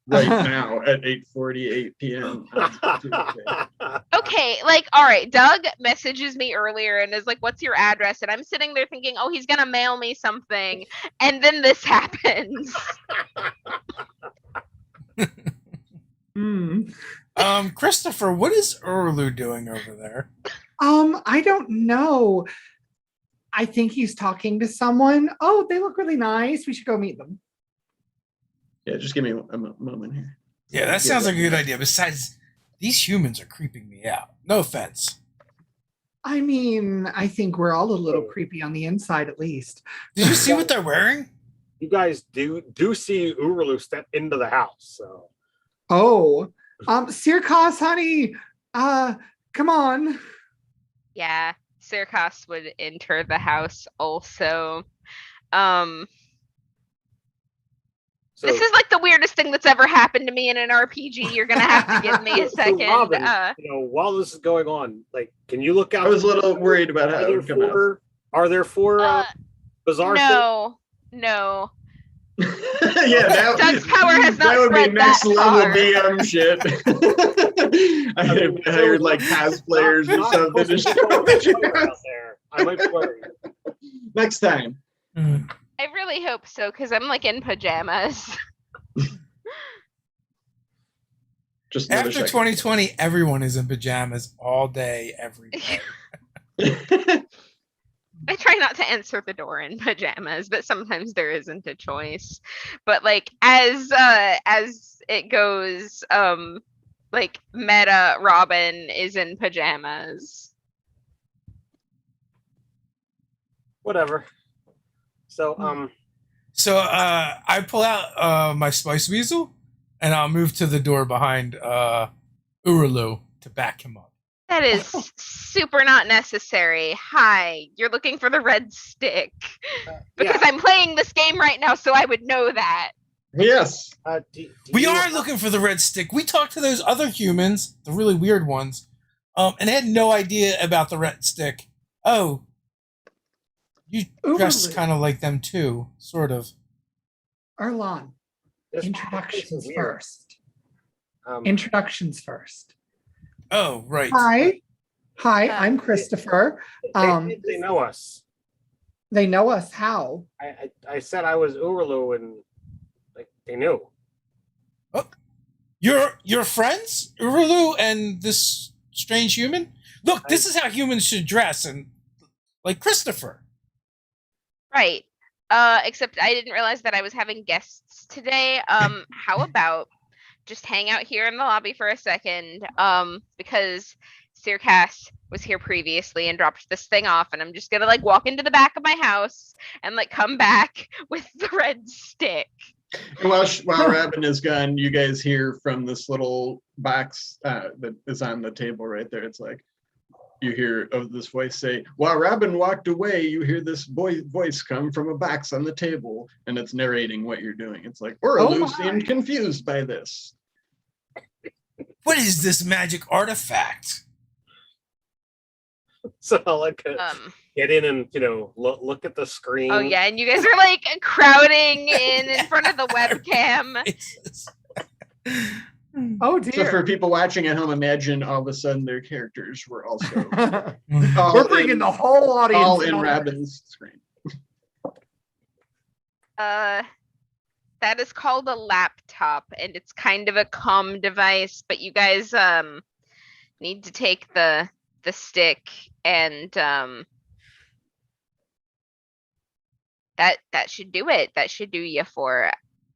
right now at 8:48 p.m. Okay, like, all right, Doug messages me earlier and is like, what's your address? And I'm sitting there thinking, oh, he's gonna mail me something. And then this happens. Christopher, what is Urlu doing over there? I don't know. I think he's talking to someone. Oh, they look really nice. We should go meet them. Yeah, just give me a moment here. Yeah, that sounds like a good idea. Besides, these humans are creeping me out. No offense. I mean, I think we're all a little creepy on the inside, at least. Did you see what they're wearing? You guys do see Urulu step into the house. So. Oh, Sirkos, honey, come on. Yeah, Sirkos would enter the house also. This is like the weirdest thing that's ever happened to me in an RPG. You're gonna have to give me a second. So Robin, while this is going on, like, can you look out? I was a little worried about how it would come out. Are there four bizarre? No. Yeah, Doug's power has not that would be spread next that level far. DM shit. I hired like cosplayers or something to show out there. I might be worried. Next time. I really hope so, because I'm like in pajamas. Just After 2020, everyone is in pajamas all day, every day. I try not to answer the door in pajamas, but sometimes there isn't a choice. But like as it goes, like meta Robin is in pajamas. Whatever. So I pull out my Spice Weasel, and I'll move to the door behind Urulu to back him up. That is super not necessary. Hi, you're looking for the red stick. Because I'm playing this game right now, so I would know that. Yes. We are looking for the red stick. We talked to those other humans, the really weird ones, and they had no idea about the red stick. Oh, you dress kind of like them too, sort of. Erlon, introductions first. Introductions first. Oh, right. Hi, I'm Christopher. They know us. They know us. How? I said I was Urulu, and like they knew. Oh, you're friends, Urulu, and this strange human. Look, this is how humans should dress, and like Christopher. Right. Except I didn't realize that I was having guests today. How about just hang out here in the lobby for a second? Because Sirkas was here previously and dropped this thing off, and I'm just gonna like walk into the back of my house and like come back with the red stick. And while Robin is gone, you guys hear from this little box that is on the table right there. It's like, you hear of this voice say, "While Robin walked away, you hear this voice come from a box on the table," and it's narrating what you're doing. It's like, Orlu seemed confused by this. What is this magic artifact? So I'll like get in and look at the screen. Oh yeah, and you guys are like crowding in front of the webcam. Oh dear. So for people watching at home, imagine all of a sudden their characters were also We're bringing the whole audience all in Robin's screen. That is called a laptop, and it's kind of a comm device, but you guys need to take the stick and that should do it. That should do you for.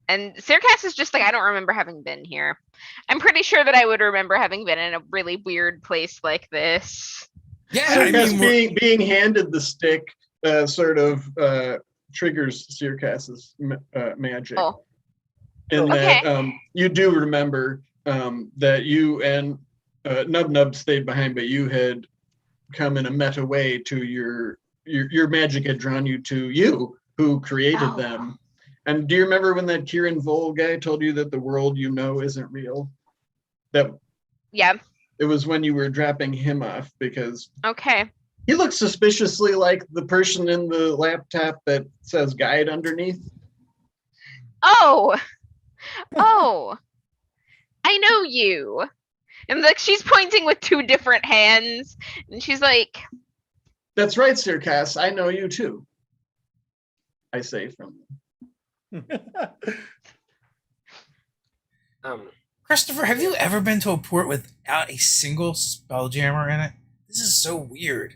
And Circas is just like, I don't remember having been here. I'm pretty sure that I would remember having been in a really weird place like this. Yeah, Circas being handed the stick sort of triggers Circas's magic. Oh. In that you do remember that you and Nub Nub stayed behind, but you had come in a meta way to your magic had drawn you to you who created them. And do you remember when that Kieran Vole guy told you that the world you know isn't real? Yeah. It was when you were dropping him off because he looks suspiciously like the person in the laptop that says guide underneath. Oh, I know you. And like she's pointing with two different hands, and she's like, "That's right, Circas. I know you too." I say from. Christopher, have you ever been to a port without a single Spelljammer in it? This is so weird.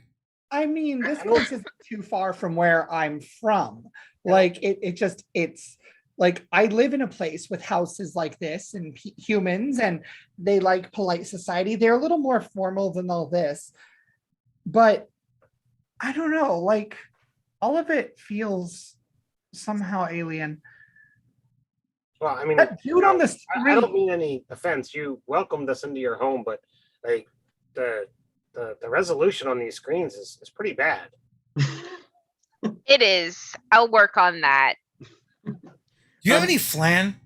I mean, this place isn't too far from where I'm from. Like it's like I live in a place with houses like this and humans, and they like polite society. They're a little more formal than all this, but I don't know, like all of it feels somehow alien. Well, I mean, that dude on the street. I don't mean any offense. You welcomed us into your home, but like the resolution on these screens is pretty bad. It is. I'll work on that. Do you have any flan?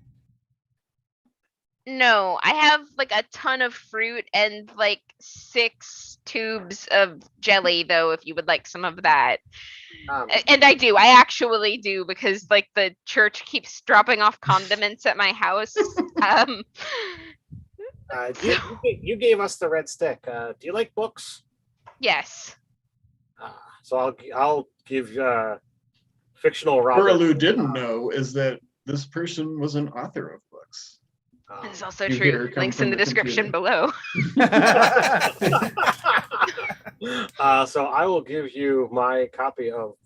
No, I have like a ton of fruit and like 6 tubes of jelly, though, if you would like some of that. And I actually do, because like the church keeps dropping off condiments at my house. You gave us the red stick. Do you like books? Yes. So I'll give fictional Robin. Orlu didn't know is that this person was an author of books. This is also true. Links in the description below. So I will give you my copy of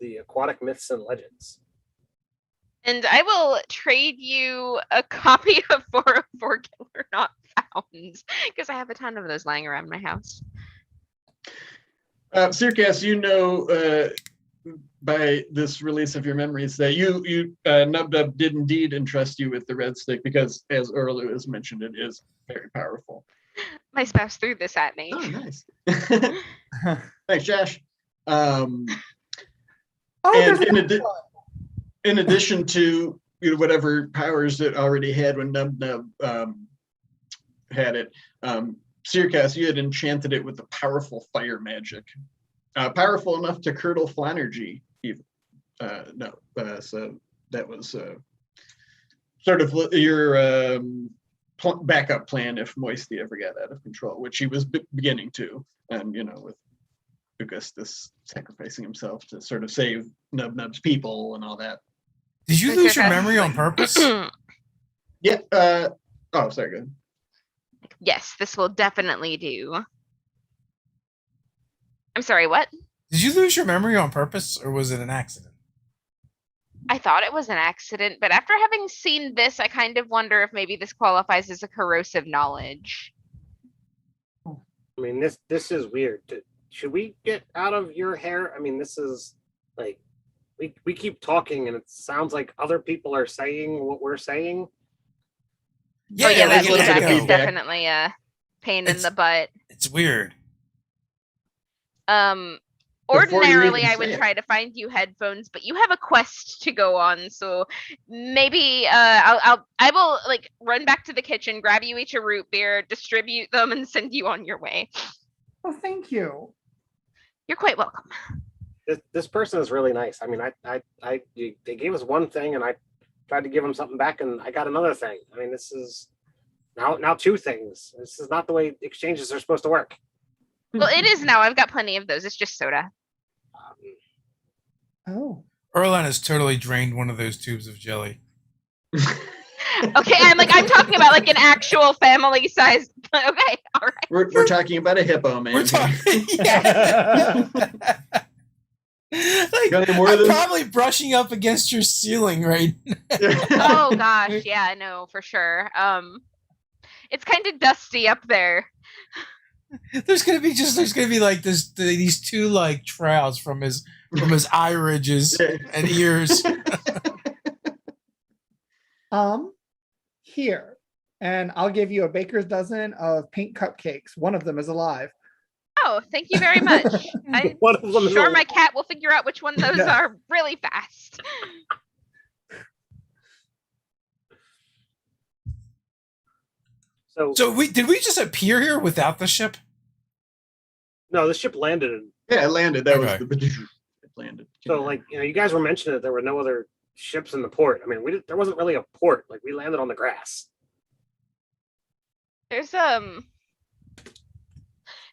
the Aquatic Myths and Legends. And I will trade you a copy of 404 Killer Not Found, because I have a ton of those lying around my house. Circas, you know by this release of your memories that you Nub Nub did indeed entrust you with the red stick because, as Orlu has mentioned, it is very powerful. My spouse threw this at me. Oh, nice. Thanks, Josh. And in addition to whatever powers it already had when Nub Nub had it, Circas, you had enchanted it with the powerful fire magic. Powerful enough to curdle Flanergy. So that was sort of your backup plan if Moisty ever got out of control, which he was beginning to, and with Augustus sacrificing himself to sort of save Nub Nub's people and all that. Did you lose your memory on purpose? Yeah. Oh, sorry. Good. Yes, this will definitely do. I'm sorry, what? Did you lose your memory on purpose, or was it an accident? I thought it was an accident, but after having seen this, I kind of wonder if maybe this qualifies as a corrosive knowledge. I mean, this is weird. Should we get out of your hair? I mean, this is like we keep talking, and it sounds like other people are saying what we're saying. Yeah, that a little bit of feedback is feedback. definitely a pain in the butt. It's weird. Before you Ordinarily, even I would say it. try to find you headphones, but you have a quest to go on, so maybe I will like run back to the kitchen, grab you each a root beer, distribute them, and send you on your way. Oh, thank you. You're quite welcome. This person is really nice. I mean, they gave us one thing, and I tried to give them something back, and I got another thing. I mean, this is now two things. This is not the way exchanges are supposed to work. Well, it is now. I've got plenty of those. It's just soda. Oh. Erlan has totally drained one of those tubes of jelly. Okay, I'm talking about like an actual family size. Okay, all right. We're talking about a hippo, man. We're talking. Yeah. Like, Got any more I'm of this? probably brushing up against your ceiling right now. Oh gosh, yeah, I know for sure. It's kind of dusty up there. There's gonna be like these two like trails from his eye ridges and ears. Here, and I'll give you a baker's dozen of pink cupcakes. One of them is alive. Oh, thank you very much. I'm One of them is sure a- my cat will figure out which one those Yeah. are really fast. So So did we just appear here without the ship? no, the ship landed in. Yeah, it landed. That Okay. was the it landed. So like you guys were mentioning that there were no other ships in the port. I mean, there wasn't really a port. Like we landed on the grass. There's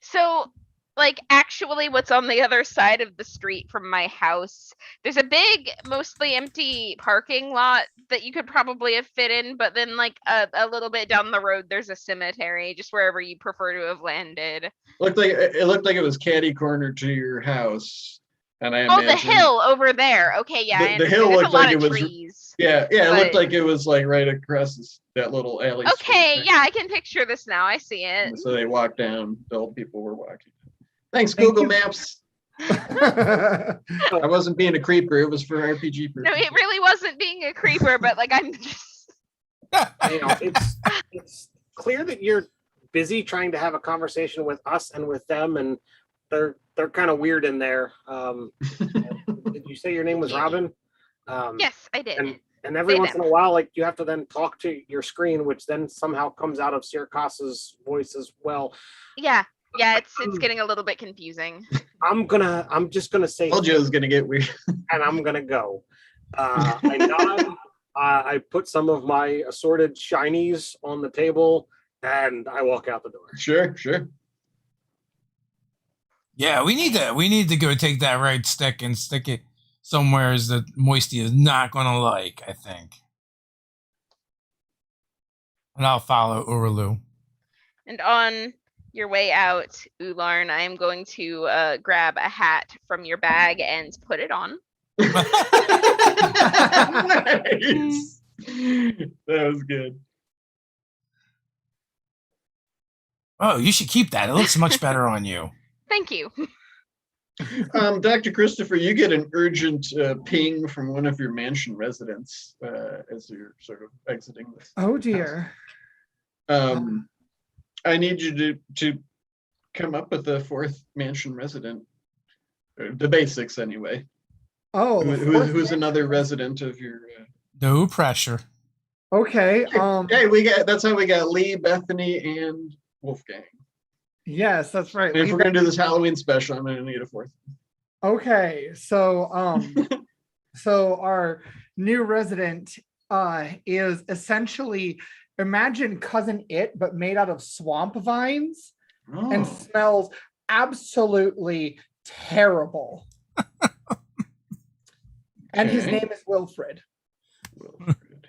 so like actually what's on the other side of the street from my house, there's a big mostly empty parking lot that you could probably have fit in, but then like a little bit down the road there's a cemetery, just wherever you prefer to have landed. It looked like it was catty corner to your house, and I Oh, the imagine- hill over there. Okay, yeah, I The hill understand. There's looked a lot like of it was- trees. Yeah, it looked But- like it was like right across that little alley. Okay, street yeah, I can picture this now. I see there. it. So they walked down. The old people were walking. Thanks, Thank Google you. Maps. I wasn't being a creeper. It was for RPG No, purposes. it really wasn't being a creeper, but like I'm just You know, it's clear that you're busy trying to have a conversation with us and with them, and they're kind of weird in there. Did you say your name was Robin? yes, I did. And every Say once them. in a while, like you have to then talk to your screen, which then somehow comes out of Sirkas's voice as well. Yeah, it's getting a little bit confusing. I'm just gonna say, Told you it was gonna get weird. and I'm gonna go. I nod. I put some of my assorted shinies on the table, and I walk out the door. Sure. Yeah, we need to go take that right stick and stick it somewhere that Moisty is not gonna like, I think. And I'll follow Urulu. And on your way out, Ularn, I am going to grab a hat from your bag and put it on. Nice. That was good. Oh, you should keep that. It looks much better on you. Thank you. Dr. Christopher, you get an urgent ping from one of your mansion residents as you're sort of exiting this. Oh dear. I need you to come up with a fourth mansion resident. The basics, anyway. Oh, the fourth Who's man- another resident of your? No pressure. Okay. Hey, that's how we got Lee, Bethany, and Wolfgang. Yes, that's right. And if we're gonna do this Halloween special, I'm gonna need a fourth. Okay, so so our new resident is essentially, imagine Cousin It but made out of swamp vines and Oh, smells absolutely terrible. And his Okay. name is Wilfred. Wilfred.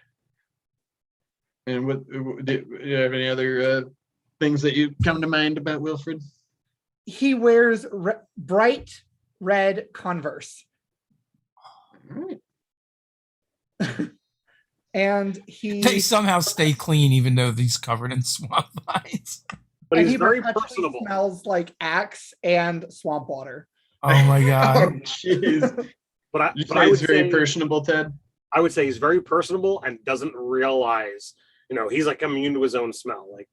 And do you have any other things that you come to mind about Wilfred? He wears bright red Converse, All right. and They somehow stay clean even though he's covered in swamp vines. But and he's he very perpetually personable. smells like Axe and swamp water. Oh my Oh, god. jeez. But You I say would he's very say personable, Ted? I would say he's very personable and doesn't realize, he's like immune to his own smell. Like,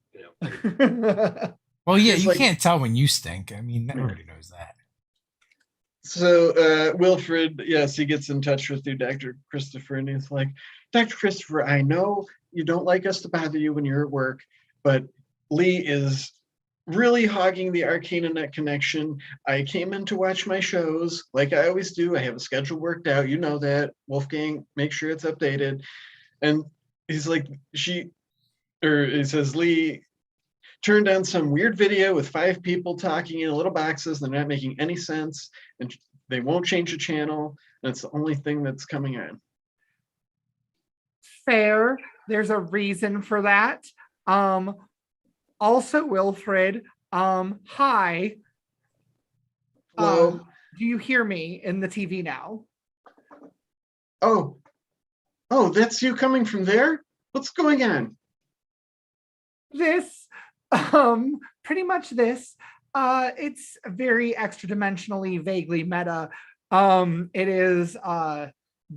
Well, yeah, It's you like- can't tell when you stink. I mean, everybody knows that. So Wilfred, yes, he gets in touch with you, Dr. Christopher, and he's like, Dr. Christopher, I know you don't like us to bother you when you're at work, but Lee is really hogging the Arcana.net connection. I came in to watch my shows like I always do. I have a schedule worked out. You know that. Wolfgang, make sure it's updated. And he's like, he says, Lee turned on some weird video with 5 people talking in little boxes. They're not making any sense. And they won't change the channel. And it's the only thing that's coming on. Fair. There's a reason for that. Also, Wilfred, hi. Hello. Do you hear me in the TV now? Oh, that's you coming from there? What's going on? This, pretty much this. It's very extra dimensionally, vaguely meta. It is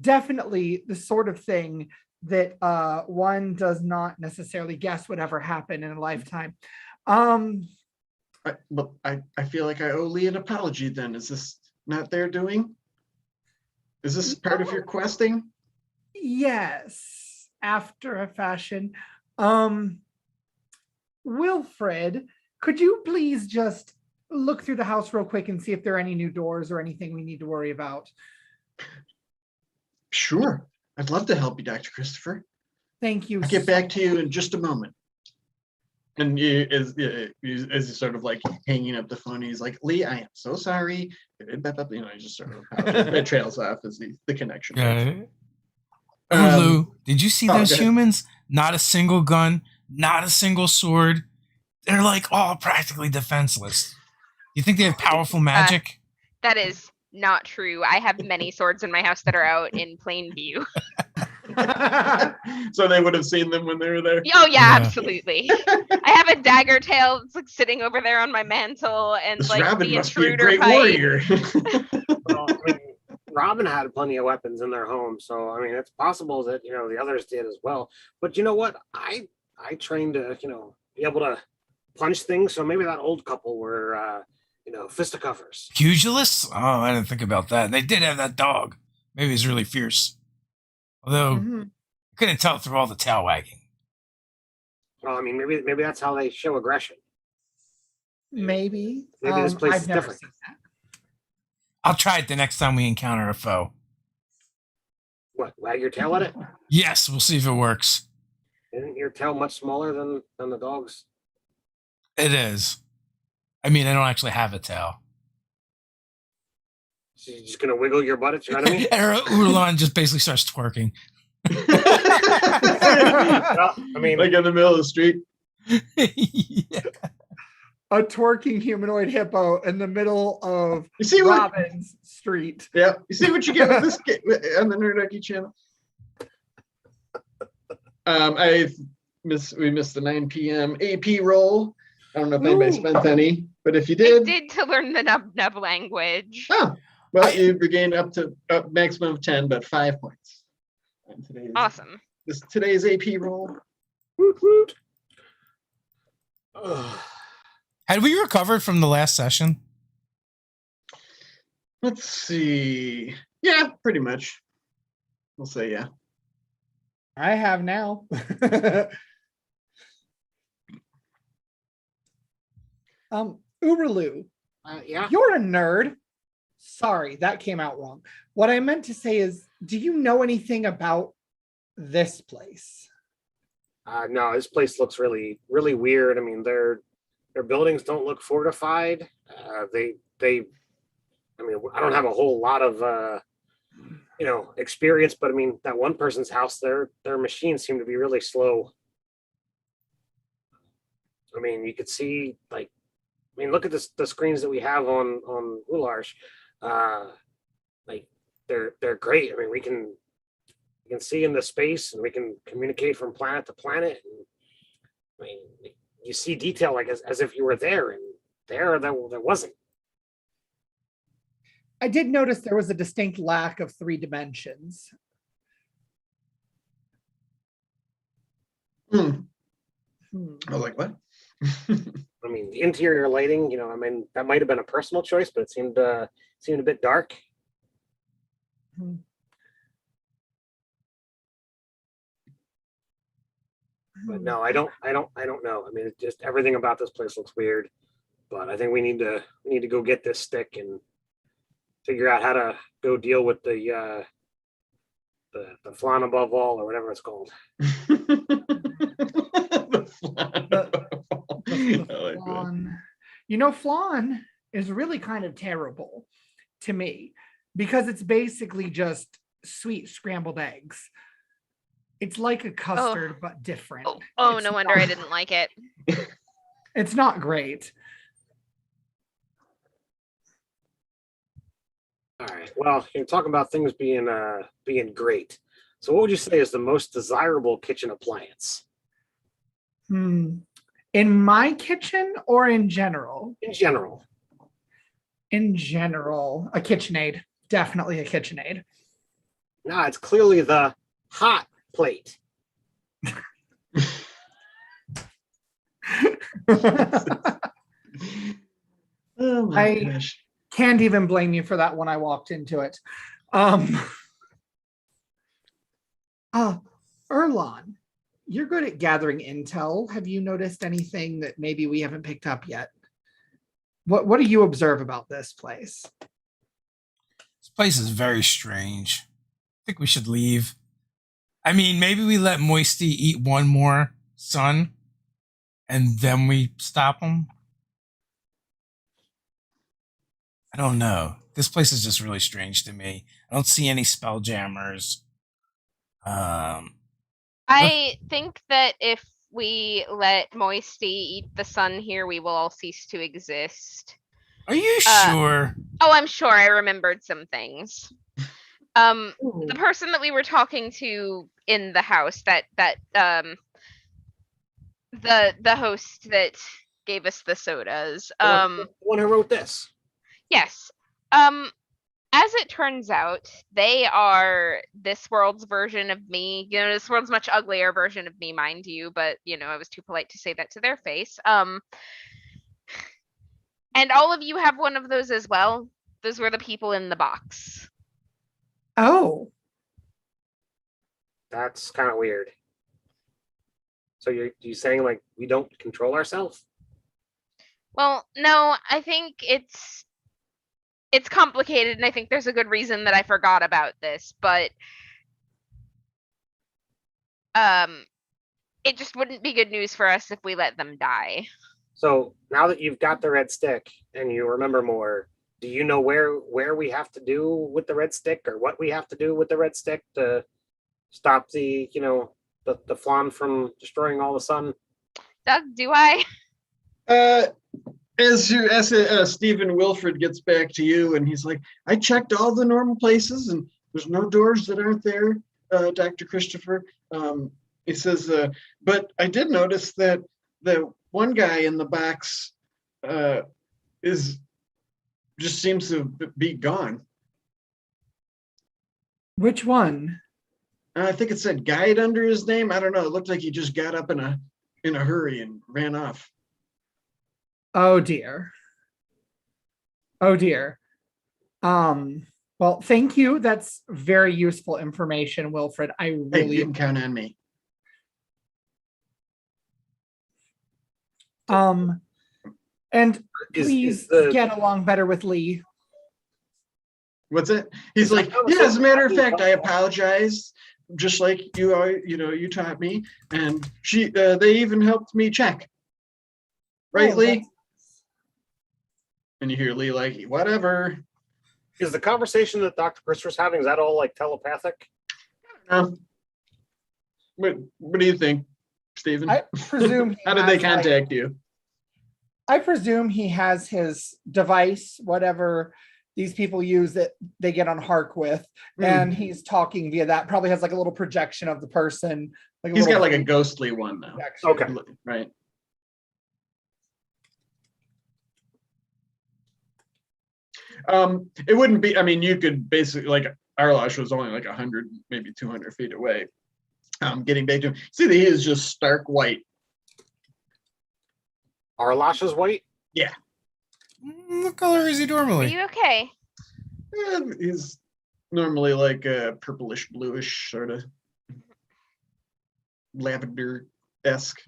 definitely the sort of thing that one does not necessarily guess would ever happen in a lifetime. I feel like I owe Lee an apology then. Is this not their doing? Is this part of your questing? Yes, after a fashion. Wilfred, could you please just look through the house real quick and see if there are any new doors or anything we need to worry about? Sure. I'd love to help you, Dr. Christopher. Thank you. I'll get back to you in just a moment. And as he's sort of like hanging up the phone, he's like, Lee, I am so sorry. He just sort of it trails off as the connection. Lou, did you see those good. humans? Not a single gun, not a single sword. They're like all practically defenseless. You think they have powerful magic? That is not true. I have many swords in my house that are out in plain view. So they would have seen them when they were there? Oh yeah, absolutely. I have a dagger tail that's like sitting over there on my mantle, and This like Robin the must be a intruder great pipe. warrior. Well, I mean, Robin had plenty of weapons in their home, so I mean, it's possible that the others did as well. But you know what? I trained to be able to punch things, so maybe that old couple were fisticuffers. Pugilists? Oh, I didn't think about that. They did have that dog. Maybe he's really fierce. Although I couldn't tell through all the tail wagging. Well, I mean, maybe that's how they show aggression. Maybe. Maybe this place I've is never different. seen that. I'll try it the next time we encounter a foe. What? Wag your tail at it? Yes, we'll see if it works. Isn't your tail much smaller than the dog's? It is. I mean, I don't actually have a tail. So you're just gonna wiggle your butt at your enemy? Urlan just basically starts twerking. Well, I mean, Like in the middle of the street. Yeah. A twerking humanoid hippo in the middle of You see what? Robin's street. Yeah. You see what you get with this on the Nerdarchy channel? We missed the 9 p.m. AP roll. I don't know if anybody spent any, but if you I did, did to learn the nub language. oh, well, you regained up maximum of 10, but 5 points. And Awesome. Today's AP roll. woot, woot. Had we recovered from the last session? Let's see. Yeah, pretty much. We'll say yeah. I have now. Uberlu, Yeah. you're a nerd. Sorry, that came out wrong. What I meant to say is, do you know anything about this place? No, this place looks really, really weird. I mean, their buildings don't look fortified. I mean, I don't have a whole lot of experience, but I mean, that one person's house, their machines seem to be really slow. I mean, you could see look at the screens that we have on Ularsh. They're great. I mean, we can see into space and we can communicate from planet to planet. And, I mean, you see detail like as if you were there, and there wasn't. I did notice there was a distinct lack of 3 dimensions. I was like, what? I mean, the interior lighting, I mean, that might have been a personal choice, but it seemed a bit dark. But no, I don't know. I mean, it's just everything about this place looks weird. But I think we need to go get this stick and figure out how to go deal with the flan above all, or whatever it's called. The flan. Flan. Flan is really kind of terrible to me because it's basically just sweet scrambled eggs. It's like a custard, but different. Oh, no wonder I didn't like it. It's not great. All right. Well, you're talking about things being great. So, what would you say is the most desirable kitchen appliance? In my kitchen or in general? In general. In general, a KitchenAid. Definitely a KitchenAid. No, it's clearly the hot plate. Oh my gosh. Can't even blame you for that when I walked into it. Erlon, you're good at gathering intel. Have you noticed anything that maybe we haven't picked up yet? What do you observe about this place? This place is very strange. I think we should leave. I mean, maybe we let Moisty eat one more sun and then we stop him. I don't know. This place is just really strange to me. I don't see any spelljammers. I think that if we let Moisty eat the sun here, we will all cease to exist. Are you sure? Oh, I'm sure. I remembered some things. The person that we were talking to in the house, the host that gave us the sodas. The one who wrote this. Yes. As it turns out, they are this world's version of me. This world's much uglier version of me, mind you, but I was too polite to say that to their face. And all of you have one of those as well. Those were the people in the box. Oh. That's kind of weird. So you saying like we don't control ourselves? Well, no, I think it's complicated, and I think there's a good reason that I forgot about this, but it just wouldn't be good news for us if we let them die. So now that you've got the red stick and you remember more, do you know where we have to do with the red stick, or what we have to do with the red stick to stop the the flan from destroying all the sun? Doug, do I? As Stephen Wilfred gets back to you, and he's like, I checked all the normal places, and there's no doors that aren't there, Dr. Christopher. He says, but I did notice that the one guy in the box just seems to be gone. Which one? I think it said guide under his name. I don't know. It looked like he just got up in a hurry and ran off. Oh dear. Oh dear. Well, thank you. That's very useful information, Wilfred. I Hey, really you can count on me. and please get along better with Lee. What's it? He's like, yeah, as a matter of fact, I apologize. Just like you are, you taught me. And they even helped me check. Right, Lee? And you hear Lee like, whatever. Is the conversation that Dr. Christopher's having, is that all like telepathic? What do you think, Stephen? I presume How did they contact you? I presume he has his device, whatever these people use that they get on Hark with, and he's talking via that. Probably has like a little projection of the person. He's got like a ghostly one though. Okay. Right. It wouldn't be, you could basically, like, Arlash was only like 100, maybe 200 feet away. Getting back to him, see that he is just stark white. Arlash is white? What color is he Are normally? you okay? He's normally like a purplish bluish sort of lavender-esque.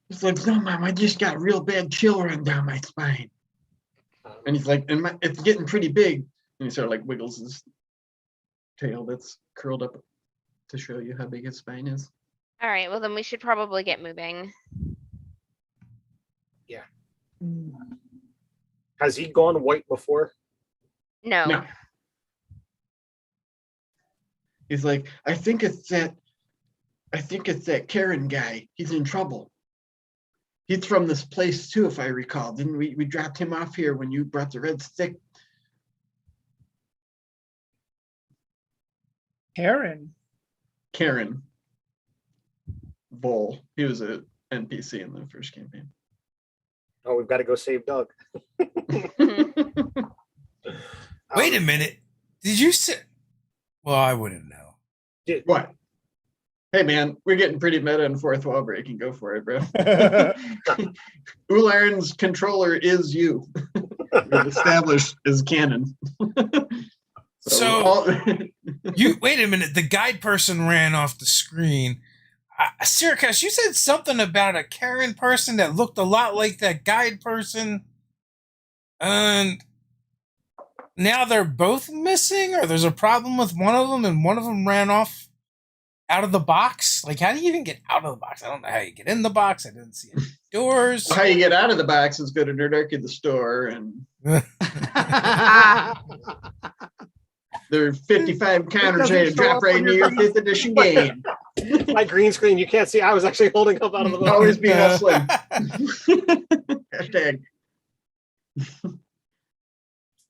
He's like, no, Mom, I just got a real bad chill run down my spine. And he's like, it's getting pretty big. And he sort of like wiggles his tail that's curled up to show you how big his spine is. All right, well then we should probably get moving. Has he gone white before? No. No. He's like, I think it's that Karen guy. He's in trouble. He's from this place too, if I recall. Didn't we dropped him off here when you brought the red stick? Karen. Vol. He was a NPC in the first campaign. Oh, we've got to go save Doug. Wait a minute. Did you say? Well, I wouldn't know. What? Hey man, we're getting pretty meta in fourth wall breaking. Go for it, bro. Ularn's controller is you. Established as canon. You wait a minute. The guide person ran off the screen. Sirkas, you said something about a Karen person that looked a lot like that guide person, and now they're both missing, or there's a problem with one of them, and one of them ran off out of the box. Like, how do you even get out of the box? I don't know how you get in the box. I didn't see any doors. How you get out of the box is go to Nerdarchy the store, and there are 55 counters ready to drop right into your 5th edition game. My green screen, you can't see. I was actually holding up out of the box. Always be hustling. Hashtag.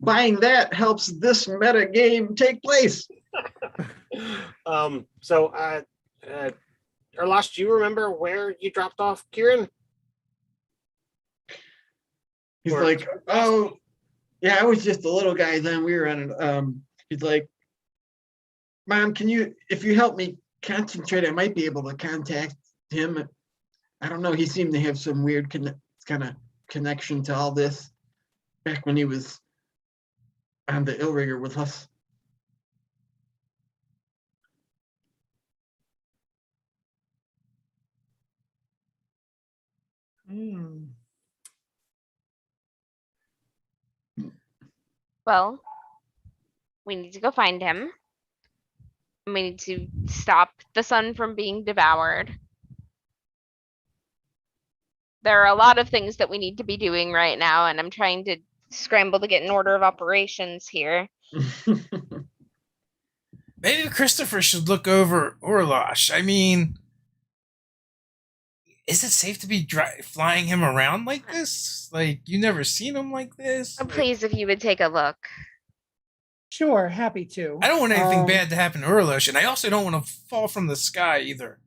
Buying that helps this meta game take place. Erlash, do you remember where you dropped off Kieran? He's like, oh, yeah, I was just a little guy then. We were on he's like, Mom, if you help me concentrate, I might be able to contact him. I don't know. He seemed to have some weird kind of connection to all this back when he was on the Illrigger with us. Well, we need to go find him. We need to stop the sun from being devoured. There are a lot of things that we need to be doing right now, and I'm trying to scramble to get an order of operations here. Maybe Christopher should look over Orlash. I mean, is it safe to be flying him around like this? Like, you never seen him like this? Please, if you would take a look. Sure, happy to. I don't want anything bad to happen to Orlash, and I also don't want to fall from the sky either.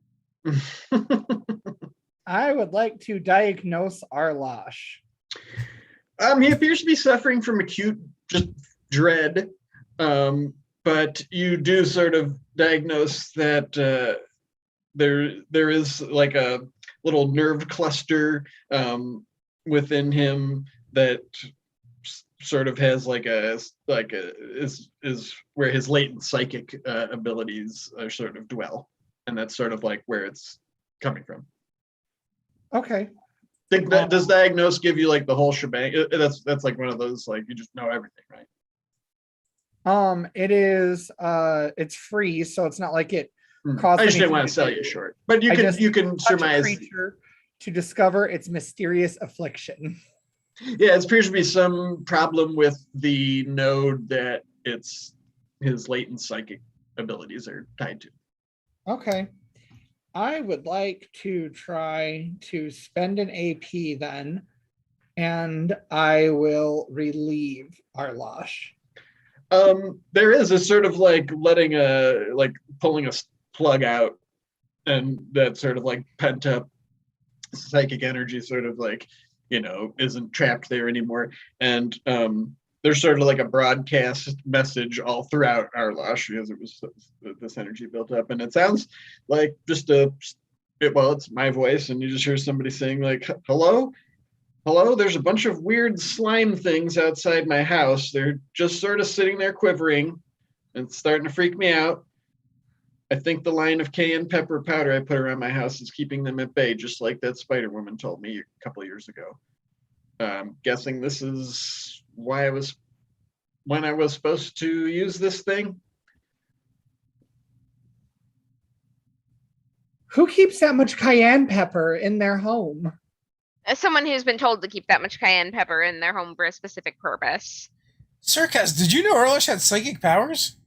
I would like to diagnose Arlash. He appears to be suffering from acute just dread, but you do sort of diagnose that there is like a little nerve cluster within him that sort of has is where his latent psychic abilities are sort of dwell, and that's sort of like where it's coming from. Okay. Think that does diagnose give you like the whole shebang? That's like one of those like you just know everything, right? It is it's free, so it's not like it costs. I just didn't want to sell you short, but you can surmise creature to discover its mysterious affliction. Yeah, it appears to be some problem with the node that his latent psychic abilities are tied to. Okay. I would like to try to spend an AP then, and I will relieve Arlash. There is a sort of like pulling a plug out, and that sort of like pent up psychic energy sort of like, isn't trapped there anymore. And there's sort of like a broadcast message all throughout Arlash because it was this energy built up, and it sounds like just a it's my voice, and you just hear somebody saying like, "Hello, hello. There's a bunch of weird slime things outside my house. They're just sort of sitting there quivering, and it's starting to freak me out. I think the line of cayenne pepper powder I put around my house is keeping them at bay, just like that Spider Woman told me a couple of years ago. Guessing this is when I was supposed to use this thing." Who keeps that much cayenne pepper in their home? As someone who's been told to keep that much cayenne pepper in their home for a specific purpose. Circus, did you know Erlish had psychic powers?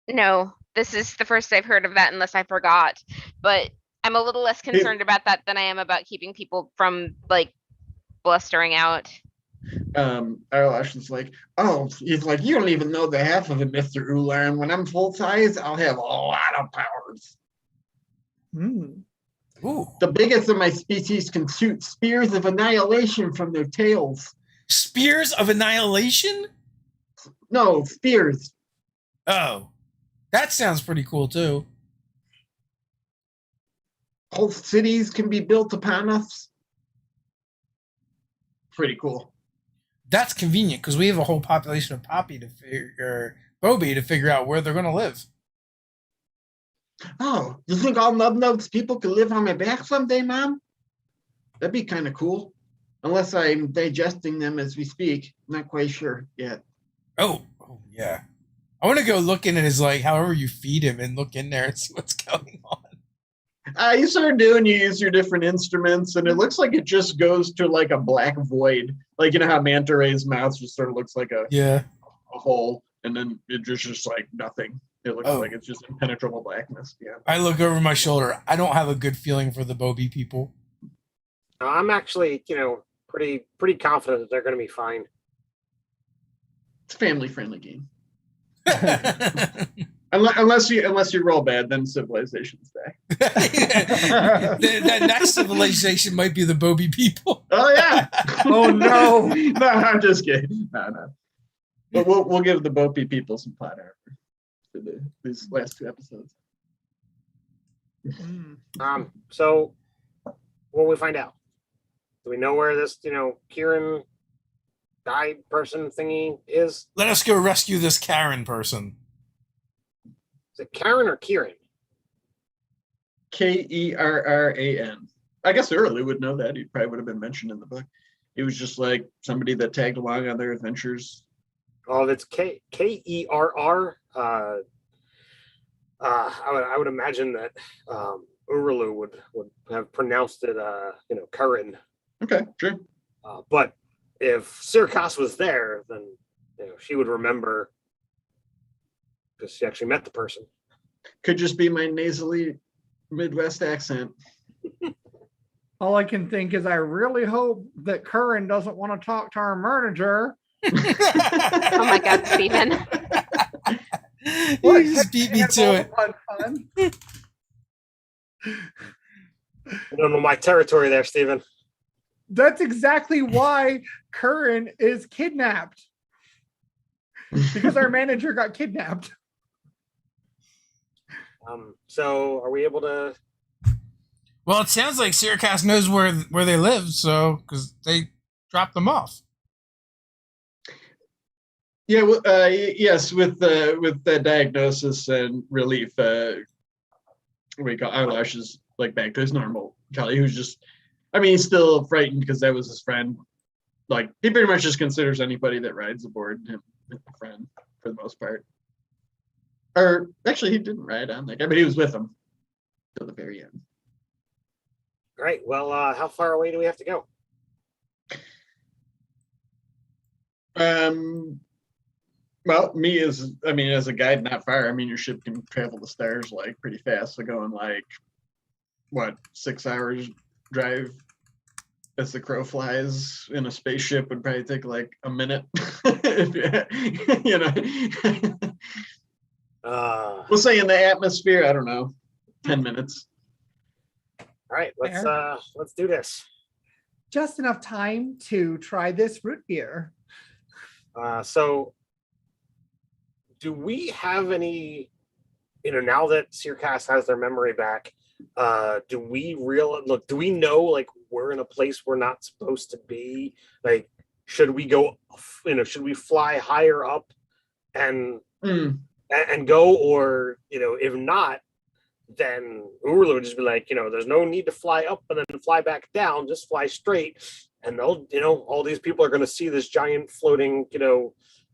No, this is the first I've heard of that, unless I forgot. But I'm a little less concerned about that than I am about keeping people from like blustering out. Arlash is like, "Oh, he's like, you don't even know the half of it, Mr. Ular. And when I'm full size, I'll have a lot of powers. Ooh. The biggest of my species can shoot spears of annihilation from their tails." Spears of annihilation? No, spears. Oh. That sounds pretty cool too. Whole cities can be built upon us. Pretty cool. That's convenient because we have a whole population of Bobby to figure out where they're going to live. Oh, you think all Nubnub's people could live on my back someday, Mom? That'd be kind of cool. Unless I'm digesting them as we speak. Not quite sure yet. Oh yeah. I want to go look in his, like, however you feed him and look in there and see what's going on. You start doing, you use your different instruments, and it looks like it just goes to like a black void. Like, you know how Manta Ray's mouth just sort of looks like a hole, and then it just like nothing. It looks like it's just impenetrable blackness. Yeah. I look over my shoulder. I don't have a good feeling for the Bobby people. I'm actually, pretty confident that they're going to be fine. It's a family-friendly game. Unless you roll bad, then civilization's back. That next civilization might be the Bobby people. Oh yeah. Oh no. No, I'm just kidding. No. But we'll give the Bobby people some plot armor for these last 2 episodes. So what will we find out? Do we know where this, Kieran died person thingy is? Let us go rescue this Karen person. Is it Karen or Kieran? Kerran. I guess Early would know that. He probably would have been mentioned in the book. He was just like somebody that tagged along on their adventures. Oh, that's Kerr. I would imagine that Urulu would have pronounced it, Curran. Okay, sure. But if Sirkas was there, then she would remember because she actually met the person. Could just be my nasally Midwest accent. All I can think is I really hope that Curran doesn't want to talk to our manager. Oh my God, Stephen. You just beat me to it. I don't know my territory there, Stephen. That's exactly why Curran is kidnapped. Because our manager got kidnapped. So are we able to? Well, it sounds like Sirkas knows where they live, so because they dropped them off. Yeah, well, yes, with the diagnosis and relief, we call Eyelash is like back to his normal Kelly, who's just, he's still frightened because that was his friend. Like, he pretty much just considers anybody that rides aboard him a friend for the most part. Or actually, he didn't ride on that guy, but he was with him till the very end. Great. Well, how far away do we have to go? Well, as a guide, not far. Your ship can travel the stars like pretty fast. So going like, 6 hours drive as the crow flies in a spaceship would probably take like a minute. We'll say in the atmosphere, I don't know, 10 minutes. All right, let's do this. Just enough time to try this root beer. So do we have any, now that Sirkas has their memory back, do we do we know like we're in a place we're not supposed to be? Like, should we go, should we fly higher up and go, or if not, then Urlu would just be like, there's no need to fly up and then fly back down, just fly straight, and they'll, all these people are going to see this giant floating,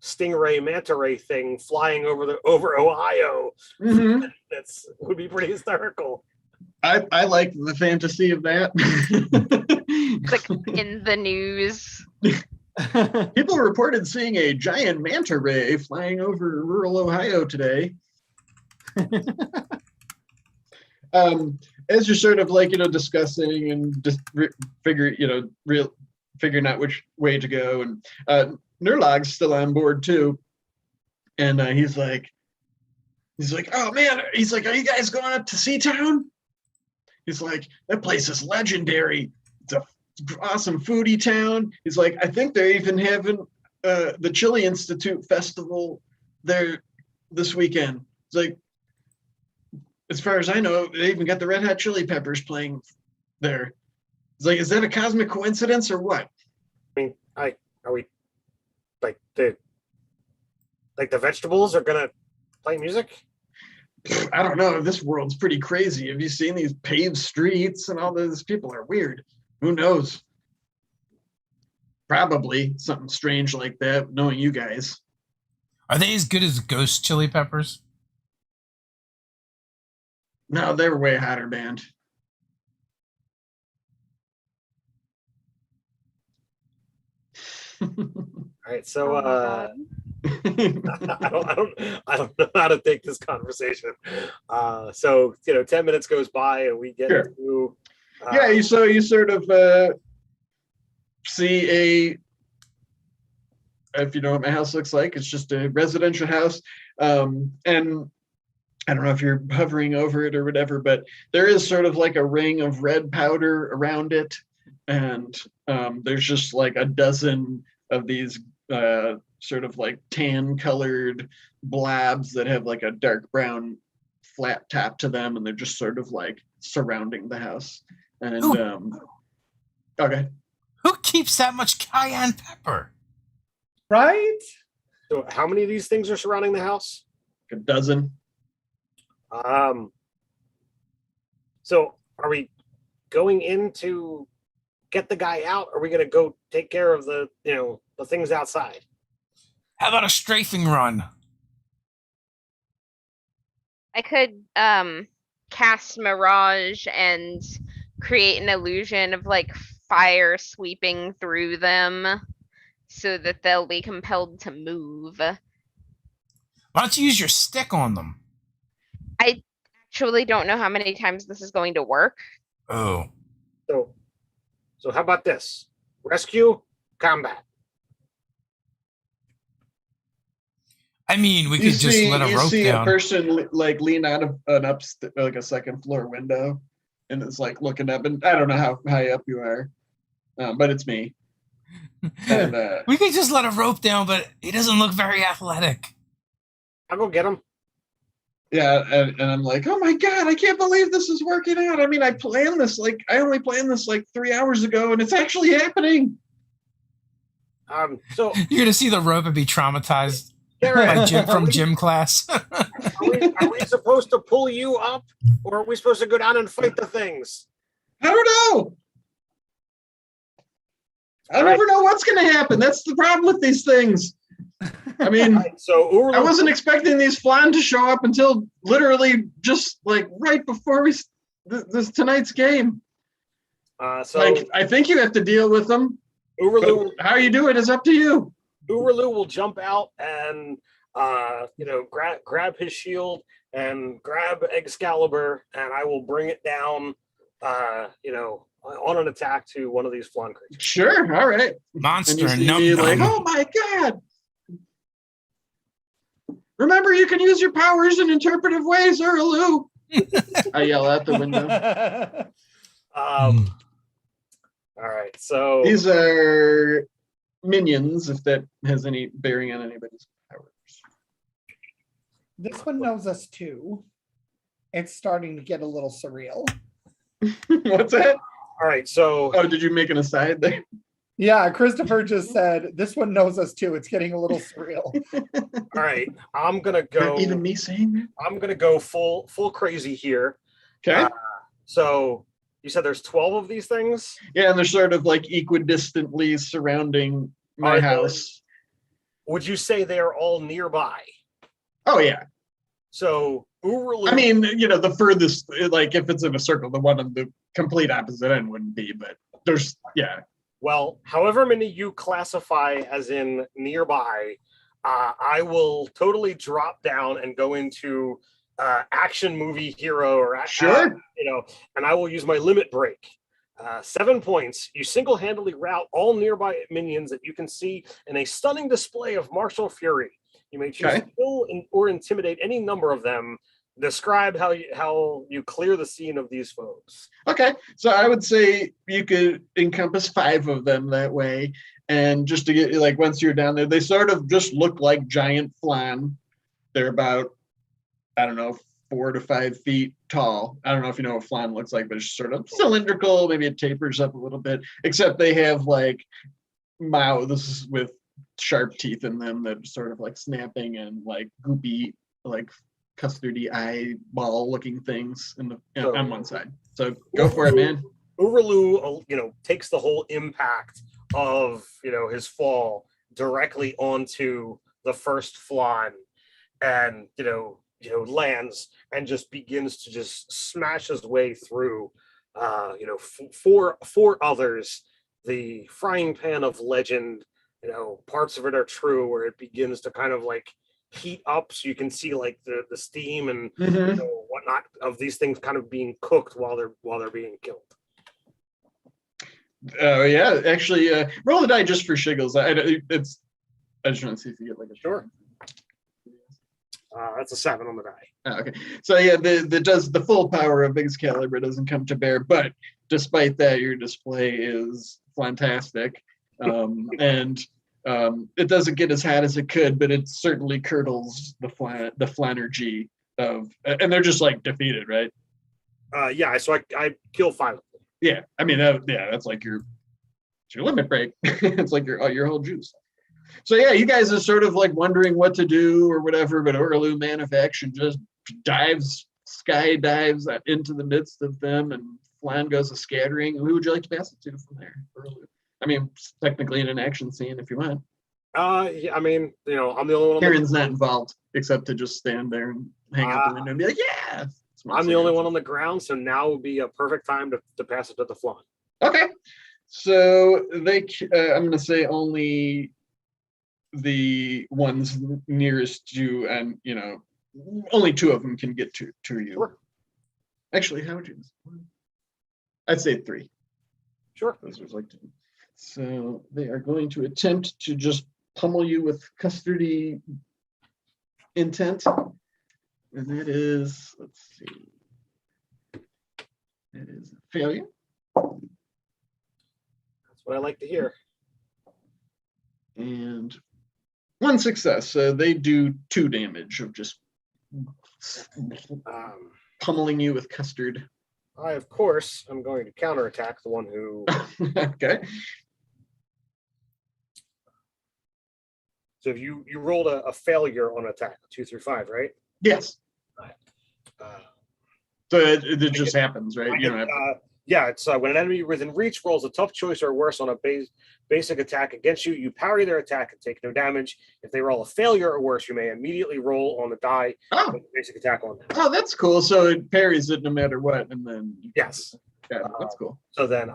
stingray manta ray thing flying over Ohio. Mm-hmm. That's would be pretty hysterical. I like the fantasy of that. It's like in the news. People reported seeing a giant manta ray flying over rural Ohio today. As you're sort of like, discussing and just figuring out which way to go, and Nerlog's still on board too, and he's like, oh man, he's like, are you guys going up to Seatown? He's like, that place is legendary. It's a awesome foodie town. He's like, I think they're even having the Chili Institute festival there this weekend. It's like, as far as I know, they even got the Red Hot Chili Peppers playing there. It's like, is that a cosmic coincidence or what? I mean, are we like the vegetables are gonna play music? I don't know. This world's pretty crazy. Have you seen these paved streets and all those people are weird? Who knows? Probably something strange like that, knowing you guys. Are they as good as Ghost Chili Peppers? No, they were way hotter band. All right, so Oh I don't know how to take this conversation. So 10 minutes goes by and we get to So you sort of see if you know what my house looks like, it's just a residential house, and I don't know if you're hovering over it or whatever, but there is sort of like a ring of red powder around it, and there's just like a dozen of these sort of like tan colored blobs that have like a dark brown flat top to them, and they're just sort of like surrounding the house. And okay. Who keeps that much cayenne pepper? Right? So how many of these things are surrounding the house? A dozen. So are we going in to get the guy out? Or are we going to go take care of the things outside? How about a strafing run? I could cast Mirage and create an illusion of like fire sweeping through them so that they'll be compelled to move. Why don't you use your stick on them? I actually don't know how many times this is going to work. Oh. So how about this? Rescue, combat. I mean, we could just let a rope You see down. a person like lean out of an like a second floor window, and it's like looking up. And I don't know how high up you are, but it's me. And, We could just let a rope down, but he doesn't look very athletic. I'll go get him. yeah, and I'm like, oh my god, I can't believe this is working out. I mean, I only planned this like 3 hours ago, and it's actually happening. So You're gonna see the rope and be traumatized Garrett, by Jim from gym class. are we supposed to pull you up, or are we supposed to go down and fight the things? I don't know. I never know what's going to happen. That's the problem with these things. I mean, So Urlu, I wasn't expecting these flan to show up until literally just like right before this tonight's game. So Like, I think you have to deal with them. Urlu, But how you do it is up to you. Urlu will jump out and grab his shield and grab Excalibur, and I will bring it down on an attack to one of these flan creatures. Sure, all right. And Monster you see num me like, num. oh my god. Remember, you can use your powers in interpretive ways, Urlu. I yell out the window. All right, so These are minions, if that has any bearing on anybody's powers. This one knows us too. it's starting to get a little surreal. What's that? All right, so Oh, did you make an aside there? Yeah, Christopher just said this one knows us too. It's getting a little surreal. all right, I'm gonna go. Even me saying that? I'm gonna go full crazy here. Okay. So you said there's 12 of these things. Yeah, and they're sort of like equidistantly surrounding my Are house. Would you say they are all nearby? Oh yeah. So Urulu. I mean, the furthest, like if it's in a circle, the one on the complete opposite end wouldn't be, but there's, yeah. Well, however many you classify as in nearby, I will totally drop down and go into action movie hero or Sure. And I will use my limit break. 7 points. You single-handedly rout all nearby minions that you can see in a stunning display of martial fury. You may choose to kill or intimidate any number of them. Describe how you clear the scene of these foes. Okay, so I would say you could encompass 5 of them that way, and just to get like once you're down there, they sort of just look like giant flan. They're about, I don't know, 4 to 5 feet tall. I don't know if you know what flan looks like, but it's sort of cylindrical. Maybe it tapers up a little bit, except they have like mouths with sharp teeth in them that are sort of like snapping and like goopy, like custardy eyeball looking things on one side. So go for it, man. Urulu, takes the whole impact of his fall directly onto the first flan, and lands and just begins to just smash his way through. For others, the frying pan of legend. Parts of it are true, where it begins to kind of like heat up, so you can see like the steam and whatnot of these things kind of being cooked while they're being killed. Oh yeah, actually, roll the die just for shiggles. I just want to see if you get like a sure. That's a 7 on the die. Oh, okay, so yeah, the full power of Excalibur doesn't come to bear, but despite that, your display is fantastic, and it doesn't get as hot as it could, but it certainly curdles the flanergy of, and they're just like defeated, right? Yeah, so I kill 5 of them. Yeah, I mean that's like your limit break. It's like your whole juice. So yeah, you guys are sort of like wondering what to do or whatever, but Urulu, man of action, just skydives into the midst of them, and flan goes a scattering. Who would you like to pass it to from there? Urulu. I mean, technically in an action scene if you want. Yeah, I mean, I'm the only one. Karen's not involved except to just stand there and hang out the window and be like, yeah. I'm the only one on the ground, so now would be a perfect time to pass it to the flan. Okay, so I'm going to say only the ones nearest you, and only 2 of them can get to you. Sure. Actually, how would you? I'd say 3. Sure. Those are like 2. So they are going to attempt to just pummel you with custardy intent. And that is, let's see. That is a failure. That's what I like to hear. And 1 success. So they do 2 damage of just pummeling you with custard. I, of course, am going to counterattack the one who. Okay. So if you rolled a failure on attack, 2 through 5, right? Yes. So it just happens, right? Yeah, it's when an enemy within reach rolls a tough choice or worse on a basic attack against you, you parry their attack and take no damage. If they roll a failure or worse, you may immediately roll on the die with a basic attack on them. Oh, that's cool. So it parries it no matter what, and then yes, that's cool. So then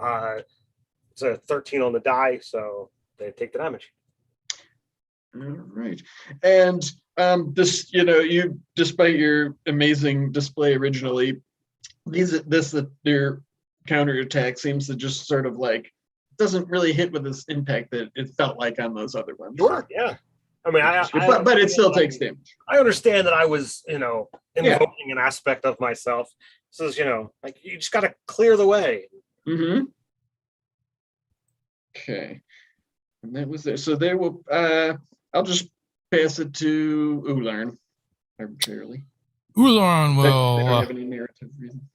it's a 13 on the die, so they take the damage. All right, and this, you, despite your amazing display originally, their counterattack seems to just sort of like doesn't really hit with this impact that it felt like on those other ones. Sure, yeah. I mean, but it still takes damage. I understand that I was, invoking an aspect of myself. So, like you just got to clear the way. Mm-hmm. Okay, and that was there. So they will. I'll just pass it to Ularn arbitrarily. Ulan They don't will have any narrative reason.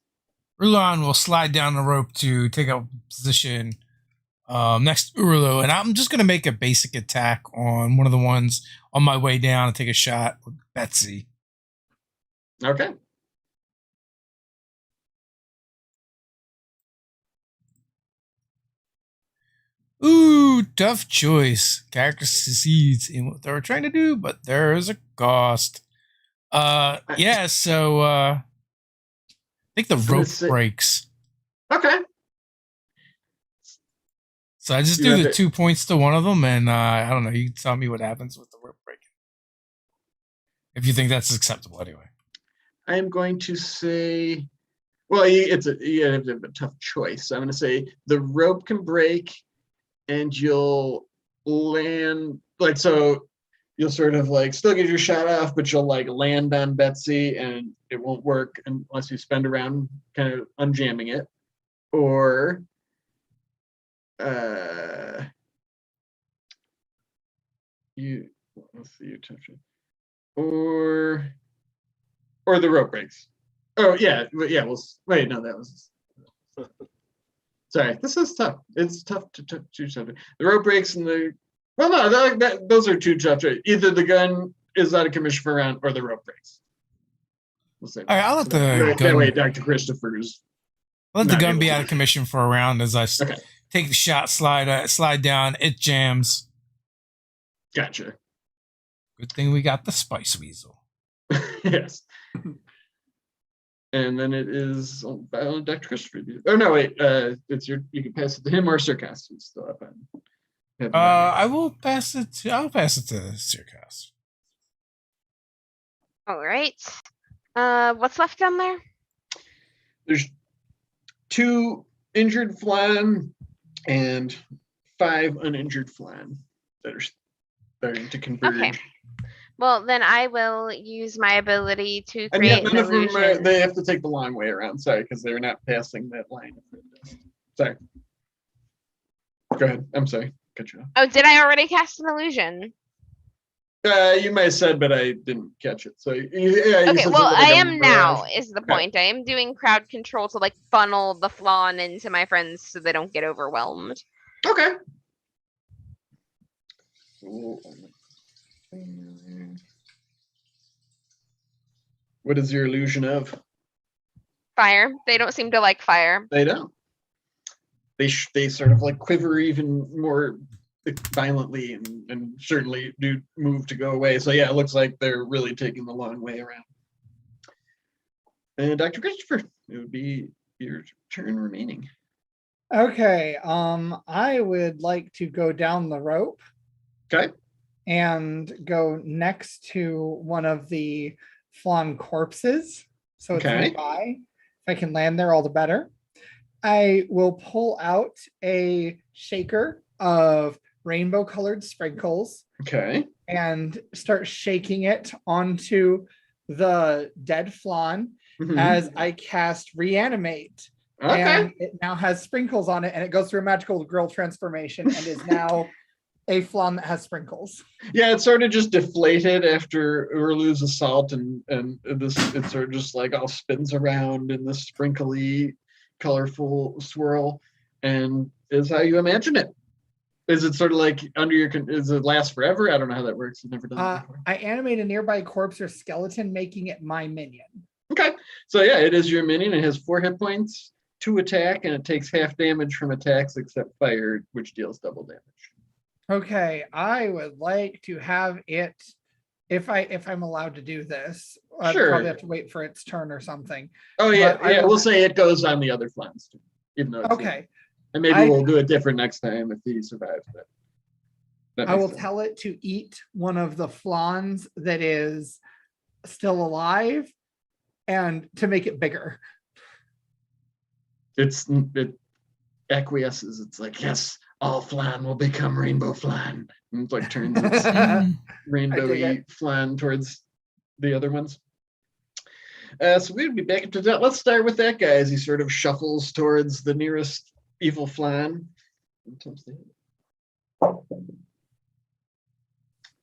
slide down the rope to take up position next to Urulu, and I'm just gonna make a basic attack on one of the ones on my way down and take a shot with Betsy. Okay. Ooh, tough choice. Character succeeds in what they were trying to do, but there is a cost. Yeah, so I think the rope breaks. Okay. So I just You do have the it. 2 points to one of them, and I don't know. You tell me what happens with the rope breaking. If you think that's acceptable, anyway. I am going to say, well, you have a tough choice. I'm going to say the rope can break, and you'll land like so. You'll sort of like still get your shot off, but you'll like land on Betsy, and it won't work unless you spend a round kind of unjamming it, or let's see, you touch it, or the rope breaks. Oh yeah. Well, wait, no, that was. Sorry, this is tough. It's tough to choose something. The rope breaks and those are two tough. Either the gun is out of commission for a round or the rope breaks. We'll say. All right, I'll let the that gun. way, Dr. Christopher's. Let the not gun able be to. out of commission for a round as I Okay, take the shot, slide down. It jams. gotcha. Good thing we got the Spice Weasel. Yes. And then it is Dr. Christopher. Oh no, wait. It's your. You can pass it to him or Circus. He's still up on. I will pass it to. I'll pass it to Circus. All right. What's left down there? There's 2 injured flan and 5 uninjured flan that are starting to converge. Okay. Well, then I will use my ability to And yet create none an of them illusion. they have to take the long way around. Sorry, because they're not passing that line. Sorry. Go ahead. I'm sorry. Cut you off. Oh, did I already cast an illusion? You might have said, but I didn't catch it. So you Okay, said well, something I like a am now, mirage. is the Okay. point. I am doing crowd control to like funnel the flan into my friends so they don't get overwhelmed. Okay. What is your illusion of? Fire. They don't seem to like fire. They don't. They sort of like quiver even more violently and certainly do move to go away. So yeah, it looks like they're really taking the long way around. And Dr. Christopher, it would be your turn remaining. Okay, I would like to go down the rope Okay. and go next to one of the flan corpses. So it's Okay. nearby. If I can land there, all the better. I will pull out a shaker of rainbow colored sprinkles Okay. and start shaking it onto the dead flan Mhm. as I cast reanimate. Okay. And it now has sprinkles on it, and it goes through a magical girl transformation and is now a flan that has sprinkles. Yeah, it's sort of just deflated after Urlu's assault, and this it sort of just like all spins around in this sprinkly, colorful swirl, and is how you imagine it. Is it sort of like under your? Does it last forever? I don't know how that works. I've never done that before. I animate a nearby corpse or skeleton, making it my minion. Okay, so yeah, it is your minion. It has 4 hit points, 2 attack, and it takes half damage from attacks except fire, which deals double damage. Okay, I would like to have it, if I'm allowed to do this. I'd Sure. probably have to wait for its turn or something. Oh yeah, But I yeah. will- We'll say it goes on the other flans too, even though it's Okay, and maybe I- we'll do it different next time if he survives. But that I makes will sense. tell it to eat one of the flans that is still alive and to make it bigger. It acquiesces. It's like, yes, all flan will become rainbow flan. And it like turns its rainbowy flan towards the other ones. So we'd be back up to that. Let's start with that guy as he sort of shuffles towards the nearest evil flan.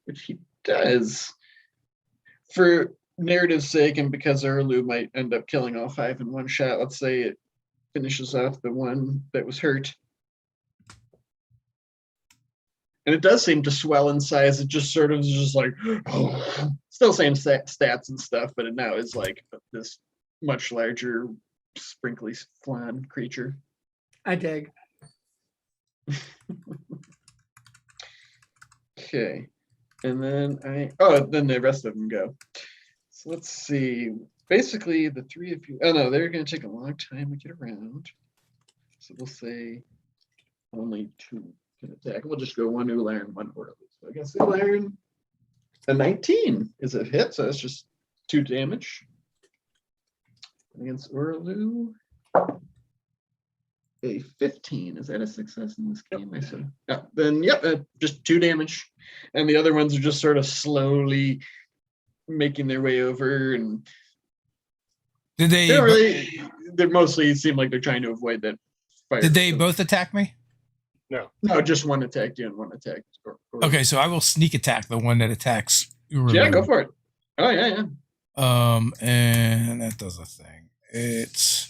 Which he does. For narrative's sake, and because Urlu might end up killing all 5 in one shot, let's say it finishes off the one that was hurt. And it does seem to swell in size. It just sort of is just like, still same stats and stuff, but it now is like this much larger, sprinkly flan creature. I dig. Okay. And then then the rest of them go. So let's see. Basically, the 3 of you, they're going to take a long time to get around. So we'll say only 2 can attack. We'll just go 1 Ular and 1 Orly. So I guess Ular, a 19 is a hit, so that's just 2 damage. Against Orlu, a 15. Is that a success in this game? I said, yeah. Then just 2 damage, and the other ones are just sort of slowly making their way over, and they mostly seem like they're trying to avoid that fire. Did they both attack me? No, just one attacked you and one attacked. Okay, so I will sneak attack the one that attacks Urulu. Yeah, go for it. Oh yeah. And that does a thing. This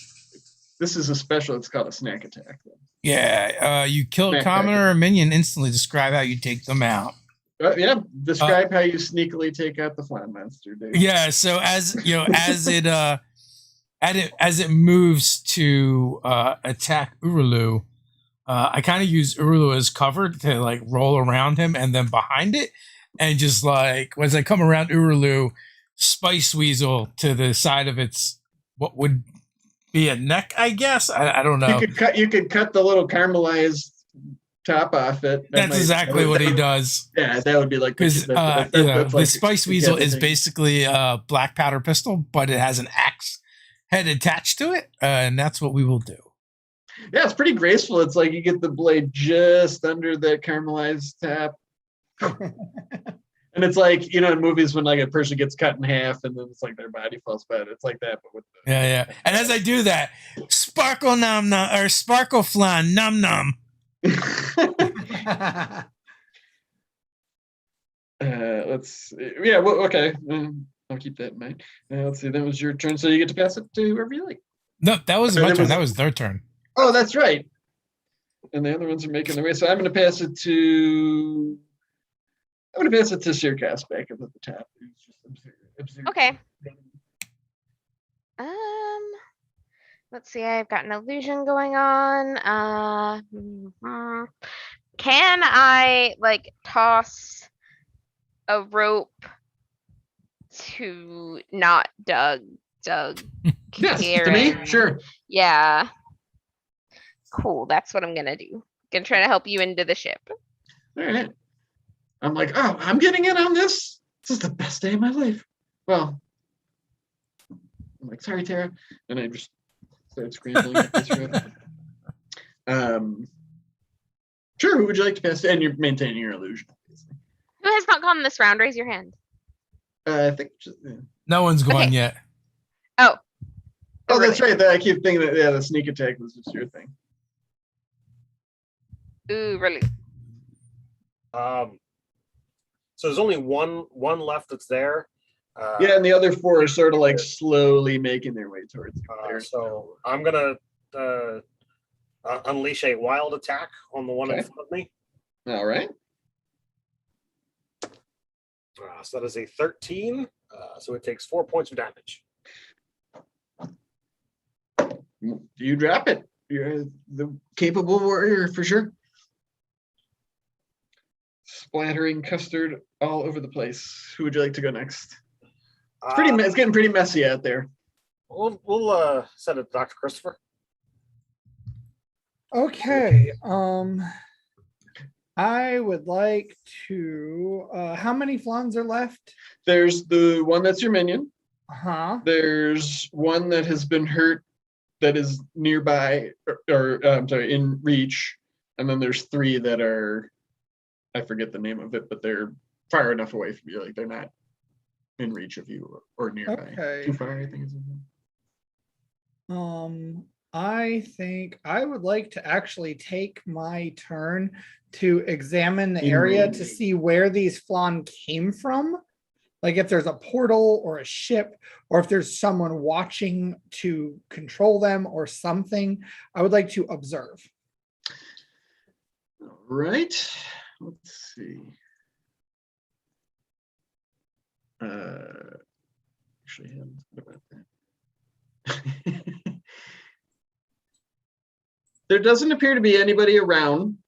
is a special. It's called a snack attack. Yeah, you kill a Snack commoner or minion instantly. Describe how you take them out. Describe how you sneakily take out the flan monster, dude. Yeah, so as it moves to attack Urulu, I kind of use Urulu as cover to like roll around him and then behind it, and just like as I come around Urulu, Spice Weasel to the side of its what would be a neck, I guess. I don't know. You could cut the little caramelized top off it. That's exactly what he does. Yeah, that would be like because the Spice Weasel is basically a black powder pistol, but it has an axe head attached to it, and that's what we will do. Yeah, it's pretty graceful. It's like you get the blade just under that caramelized top. And it's like, in movies when like a person gets cut in half and then it's like their body falls back. It's like that, but with the yeah. And as I do that, sparkle num num or sparkle flan num num. Let's okay. I'll keep that in mind. Let's see. That was your turn, so you get to pass it to whoever you like. No, that was my turn. That was their turn. Oh, that's right. And the other ones are making their way. So I'm going to pass it to Sirkas back up at the top. Okay. Let's see. I've got an illusion going on. Can I toss a rope to not Doug? Yes, to me? Sure. Yeah. Cool. That's what I'm gonna do. Gonna try to help you into the ship. All right. I'm like, I'm getting in on this. This is the best day of my life. Well, I'm like, sorry, Tara. And I just started scrambling at this road. Sure, who would you like to pass? And you're maintaining your illusion, obviously. Who has not gone this round? Raise your hand. I think no one's gone yet. Oh, that's right. I keep thinking that the sneak attack was just your thing. Ooh, really? So there's only one left that's there. And the other 4 are sort of like slowly making their way towards you. So I'm gonna unleash a wild attack on the one in front of me. All right. So that is a 13. So it takes 4 points of damage. You drop it. You're the capable warrior for sure. Splattering custard all over the place. Who would you like to go next? It's getting pretty messy out there. We'll send it to Dr. Christopher. Okay. I would like to. How many flans are left? There's the one that's your minion. There's one that has been hurt that is nearby, or in reach, and then there's 3 that are, I forget the name of it, but they're far enough away from you, like they're not in reach of you or nearby. Okay. Too far, I think. I think I would like to actually take my turn to examine the area to see where these flan came from. Like if there's a portal or a ship, or if there's someone watching to control them or something, I would like to observe. All right. Let's see. Actually, what about that? There doesn't appear to be anybody around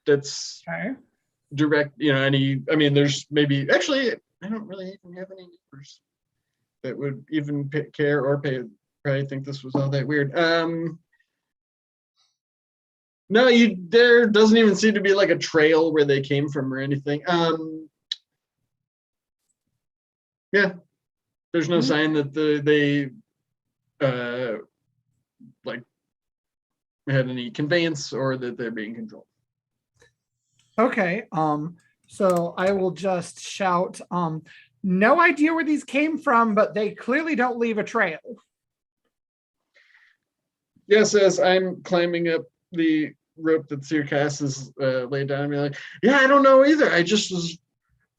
that's Okay. direct, there's maybe, actually, I don't really even have any neighbors that would even care or probably think this was all that weird. No, there doesn't even seem to be like a trail where they came from or anything. Yeah, there's no sign that they like had any conveyance or that they're being controlled. Okay. So I will just shout, no idea where these came from, but they clearly don't leave a trail. Yes, as I'm climbing up the rope that Circas has laid down, and be like, yeah, I don't know either. I just was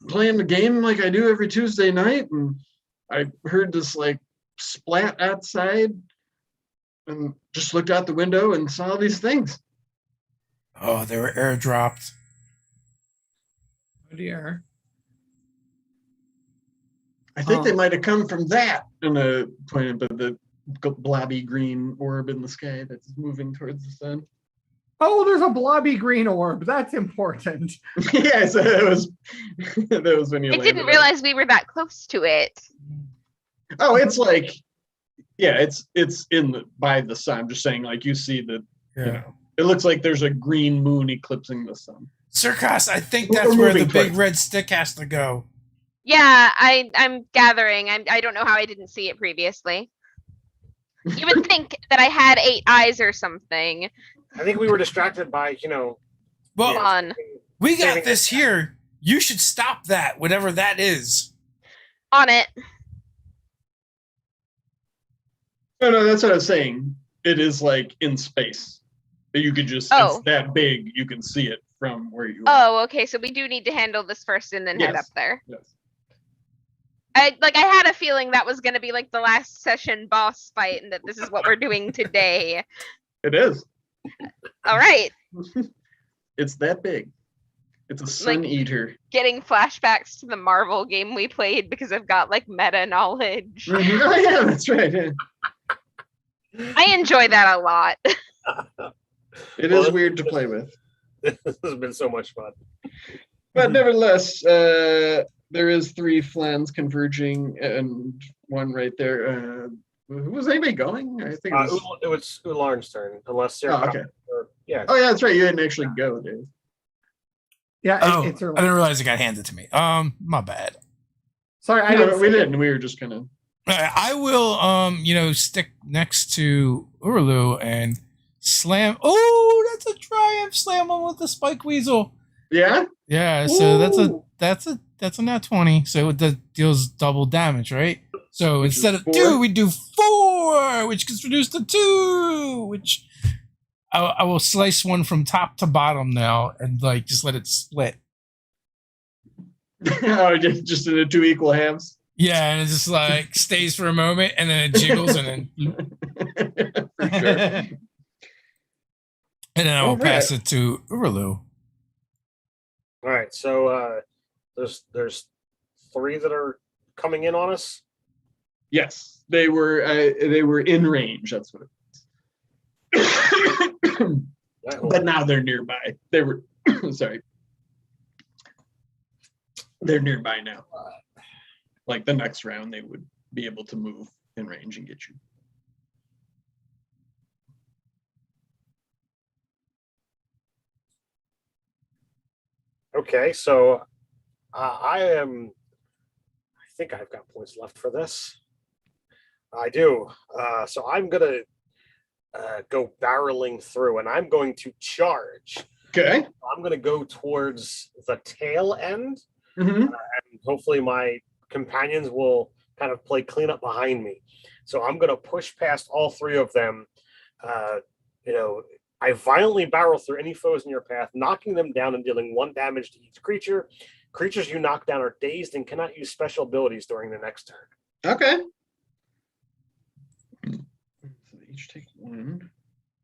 playing the game like I do every Tuesday night, and I heard this like splat outside and just looked out the window and saw these things. Oh, they were airdropped. Oh dear. I think they might have come from that, and pointed at the blobby green orb in the sky that's moving towards the sun. Oh, there's a blobby green orb. That's important. Yeah, so that was when you. I didn't realize we were that close to it. Oh, it's like, yeah, it's by the sun. I'm just saying, like, you see that, it looks like there's a green moon eclipsing the sun. Circus, I think that's where the big red stick has to go. Yeah, I'm gathering. I don't know how I didn't see it previously. You would think that I had 8 eyes or something. I think we were distracted by, Well, Fun. we got this here. You should stop that, whatever that is. On it. No, that's what I was saying. It is like in space. You could just, it's that big, you can see it from where you are. Oh, okay. So we do need to handle this first and then head up there. Yes. I had a feeling that was going to be like the last session boss fight and that this is what we're doing today. It is. All right. It's that big. It's a sun eater. Getting flashbacks to the Marvel game we played because I've got like meta knowledge. Mm-hmm. Oh, yeah, that's right. Yeah. I enjoy that a lot. It is weird to play with. This has been so much fun. But nevertheless, there is 3 flans converging and one right there. Was anybody going? I think it was Ularn's turn, unless Oh, okay. Yeah. Oh, yeah, that's right. You didn't actually go, dude. Yeah, it's I didn't realize it got handed to me. My bad. Sorry, we didn't. We were just kind of. I will, stick next to Urlu and slam. Oh, that's a triumph! Slam him with the spike weasel. Yeah. Yeah. So that's a nat 20. So it deals double damage, right? So instead of 2, we do 4, which gets reduced to 2. Which I will slice one from top to bottom now, and like just let it split. Oh, just in the 2 equal halves. Yeah, and it just like stays for a moment, and then it jiggles, and then. For sure. And then I will pass it to Urlu. All right, so there's 3 that are coming in on us. Yes, they were in range. That's what it was. But now they're nearby. They were sorry. They're nearby now. Like the next round, they would be able to move in range and get you. Okay, so I think I've got points left for this. I do. So I'm gonna go barreling through, and I'm going to charge. Okay. I'm gonna go towards the tail end, Mm-hmm. and hopefully my companions will kind of play cleanup behind me. So I'm gonna push past all 3 of them. I violently barrel through any foes in your path, knocking them down and dealing 1 damage to each creature. Creatures you knock down are dazed and cannot use special abilities during the next turn. Okay. So they each take 1.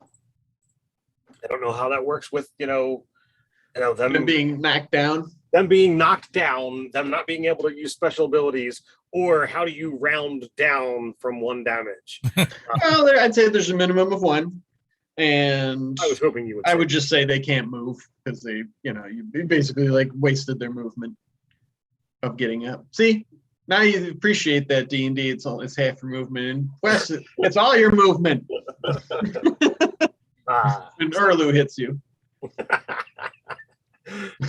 I don't know how that works with them Them being knocked down. them being knocked down, them not being able to use special abilities, or how do you round down from 1 damage? Well, I'd say there's a minimum of 1, and I was hoping you would. I say would just say they can't move because they, you basically like wasted their movement of getting up. See, now you appreciate that D&D. It's half your movement. And Wes, it's all your movement. And Urlu hits you.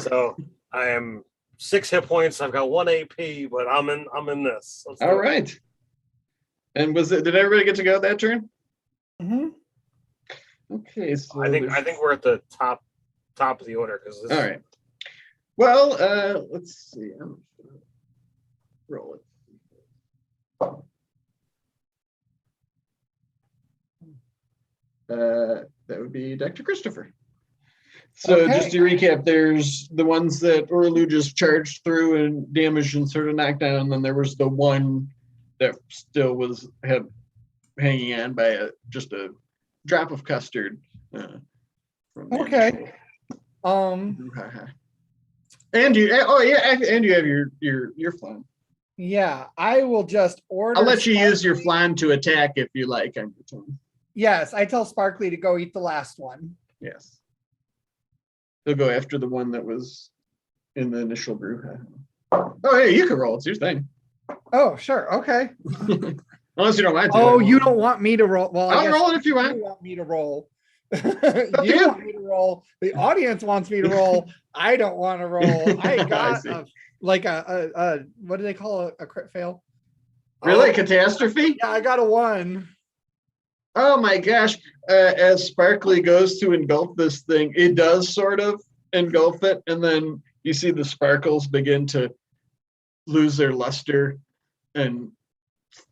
So I am 6 hit points. I've got 1 AP, but I'm in this. All right. And did everybody get to go that turn? Mhm. Okay, so I think we're at the top of the order because all right. Well, let's see. I'm just gonna roll it. That would be Dr. Christopher. So Okay. just to recap, there's the ones that Urlu just charged through and damaged and sort of knocked down, and then there was the one that still had hanging on by just a drop of custard. From the Okay. initial. Um, And you have your flan. yeah, I will just order. I'll let you use your Sparkly- flan to attack if you like on your turn. Yes, I tell Sparkly to go eat the last one. Yes. He'll go after the one that was in the initial brew. Oh, yeah, you can roll. It's your thing. Oh, sure. Okay. Unless you don't want to. Oh, you don't want me to roll. Well, I I'll guess roll it if you want. you want me to roll. to You you. want me to roll. The audience wants me to roll. I don't want to roll. I got see. a what do they call a crit fail? Really? Catastrophe? Yeah, I got a 1. Oh my gosh. As Sparkly goes to engulf this thing, it does sort of engulf it. And then you see the sparkles begin to lose their luster and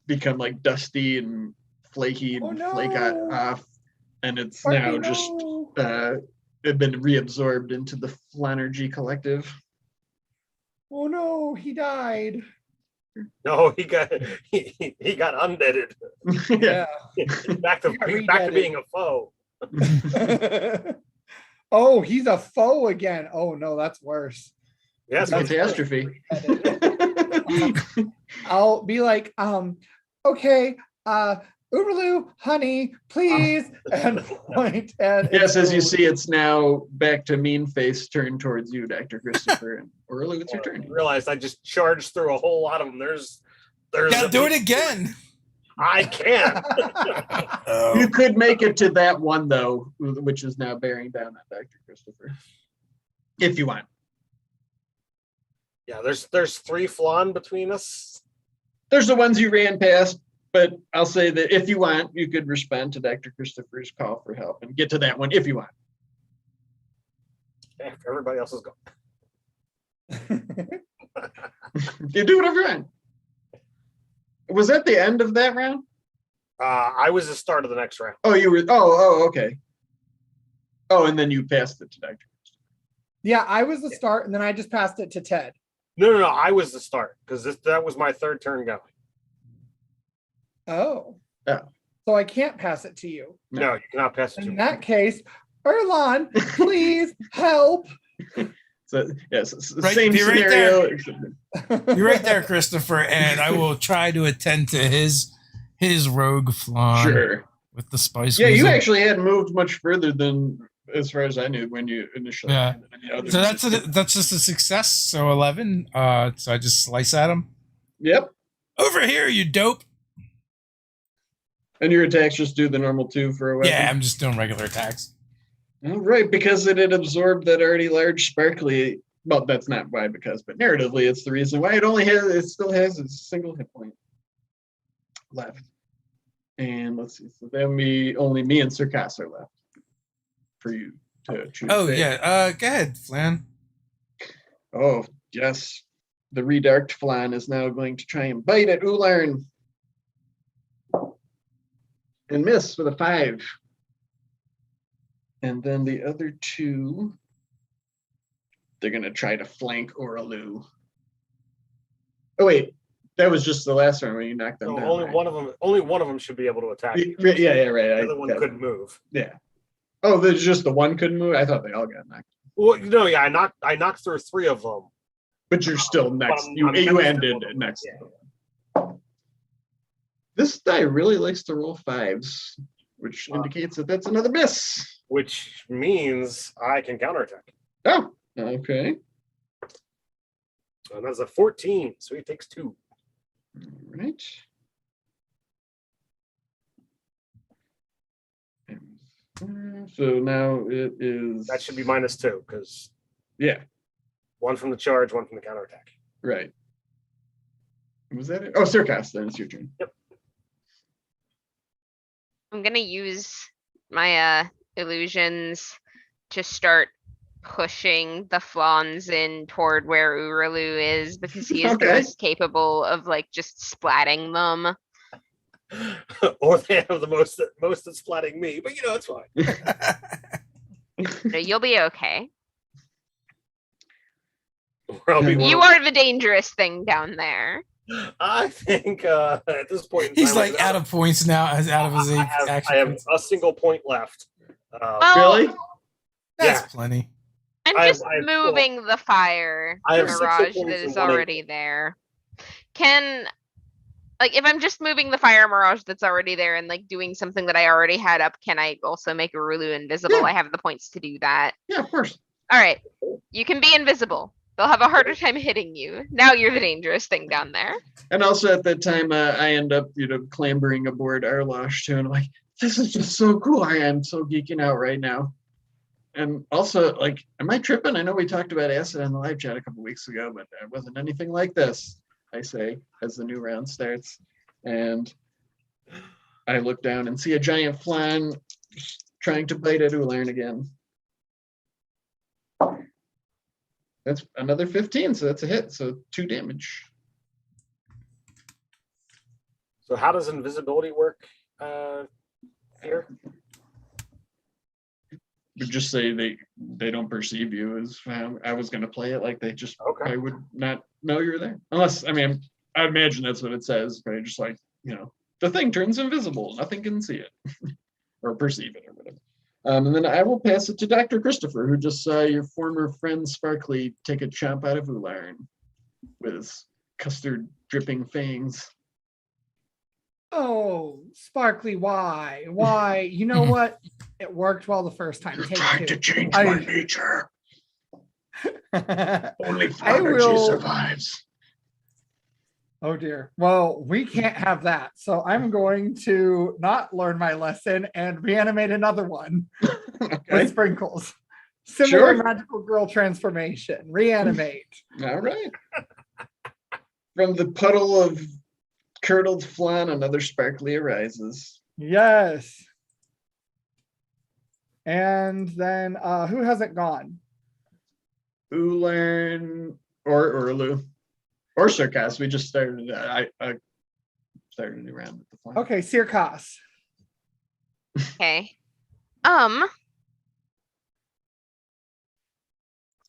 become like dusty and flaky and flake off. And it's Sparkly, now just they've been reabsorbed into the Flanergy collective. Oh no, he died. No, he got undeaded. Yeah. back to He got being a foe. Oh, he's a foe again. Oh no, that's worse. Yes, It's a catastrophe. I'll be like, okay, Uberlu, honey, please, and point. And Yes, as you see, it's now back to mean face turned towards you, Dr. Christopher. And Orly, it's your I turn. realized I just charged through a whole lot of them. There's Yeah, do it again. I can't. You could make it to that one, though, which is now bearing down on Dr. Christopher. If you want. Yeah, there's 3 flan between us. There's the ones you ran past, but I'll say that if you want, you could respond to Dr. Christopher's call for help and get to that one if you want. After everybody else is gone. You do whatever you want. Was that the end of that round? I was the start of the next round. Oh, you were. Oh, okay. Oh, and then you passed it to Dr. Yeah, I was the start, and then I just passed it to Ted. No. I was the start because that was my 3rd turn going. Oh. Oh. So I can't pass it to you. No, you cannot pass it to In me. that case, Erlon, please help. So yes, it's the Right, same be right scenario. there. Except You're right there, Christopher, and I will try to attend to his rogue flan sure. with the spice. Yeah, you wizard. actually hadn't moved much further than, as far as I knew, when you initially. Yeah. landed. I mean, other So than that's just a success. So 11. So I just slice at him. Yep. Over here, you dope. And your attacks just do the normal 2 for a weapon. Yeah, I'm just doing regular attacks. All right, because it had absorbed that already large sparkly. Well, that's not why, but narratively, it's the reason why it still has a single hit point left. And let's see, so then only me and Circas are left for you to choose. Oh Dave. yeah. Go ahead, Flan. Oh yes, the redarked flan is now going to try and bite at Ularn. And miss with a 5. And then the other 2 they're gonna try to flank Oralu. Oh wait, that was just the last one when you knocked them So down. only right? one of them should be able to attack. you. Yeah, right. The other one couldn't move. Yeah. Oh, there's just the one couldn't move. I thought they all got knocked. Well, no, yeah, I knocked through 3 of them. But you're still next. I'm You next to ended one of them, next. yeah. This die really likes to roll 5s, which indicates that that's another miss. Which means I can counterattack. Oh, okay. And that's a 14, so he takes 2. All right. So now it is. That should be -2 because Yeah, 1 from the charge, 1 from the counterattack. right. Was that it? Oh, Circus, then it's your turn. I'm gonna use my illusions to start pushing the flans in toward where Uralu is because he is the Okay. most capable of like just splatting them. Or they have the most that's splatting me, but it's fine. So you'll be okay. Or I'll be You one of- are the dangerous thing down there. I think at this point in He's time, like out of points now, as out of his action. I have points. a single point left. Well, Really? That's yeah. plenty. I'm I have- just I have- moving the fire I have 6 hit mirage points that and is 1 already there. If I'm just moving the fire mirage that's already there and like doing something that I already had up, can I also make Urulu invisible? Yeah. I have the points to do that. Yeah, of course. All right, you can be invisible. They'll have a harder time hitting you. Now you're the dangerous thing down there. And also at that time, I end up, clambering aboard Arlosh too, and I'm like, this is just so cool. I am so geeking out right now. And also, like, am I tripping? I know we talked about acid on the live chat a couple weeks ago, but it wasn't anything like this, I say, as the new round starts. And I look down and see a giant flan trying to bite at Ularn again. That's another 15, so that's a hit. So 2 damage. So how does invisibility work here? Would just say they don't perceive you as how I was going to play it, like they just Okay. I would not know you're there, unless I imagine that's what it says, but just like the thing turns invisible, nothing can see it or perceive it or whatever. And then I will pass it to Dr. Christopher, who just saw your former friend Sparkly take a chomp out of Ularn with his custard dripping fangs. Oh, Sparkly, why? Why? You know what? It worked well the first time. You're Take trying to 2. change I- my nature. Only I Partridge will- survives. Oh dear. Well, we can't have that. So I'm going to not learn my lesson and reanimate another one Okay. with sprinkles. Similar Sure. magical girl transformation. Reanimate. All right. From the puddle of curdled flan, another Sparkly arises. Yes. And then who hasn't gone? Ularn or Urlu or Circus. We just started. I started a new round with the flan. Okay, Circus. Okay.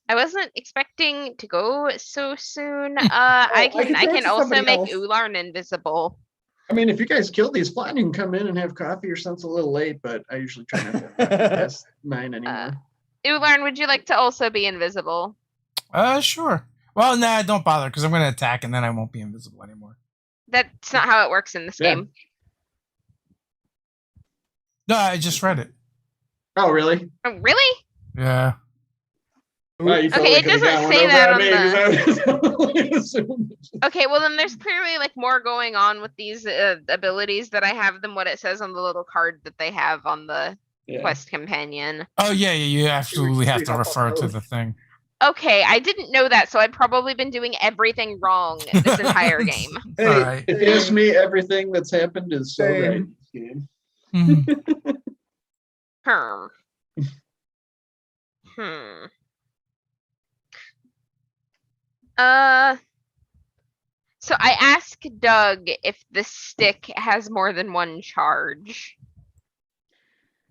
I wasn't expecting to go so soon. I I can can throw it to also somebody make else. Ularn invisible. I mean, if you guys killed these flan, you can come in and have coffee or something. A little late, but I usually try not to have coffee past 9 anymore. Ularn, would you like to also be invisible? Sure. Well, nah, don't bother, because I'm going to attack and then I won't be invisible anymore. That's not how it works in this Yeah. game. No, I just read it. Oh, really? Oh, really? Yeah. Well, you Okay, totally it could've doesn't got one say over that on on me, 'cause I was only assuming. Okay, well then there's clearly like more going on with these abilities that I have than what it says on the little card that they have on the Yeah. quest companion. Oh, yeah, you absolutely have to help refer us to both. the thing. Okay, I didn't know that, so I've probably been doing everything wrong this entire game. Hey, All right. if you ask me, everything that's happened is so Same. right in this game. Mhm. Hmm. Hmm. So I asked Doug if the stick has more than one charge.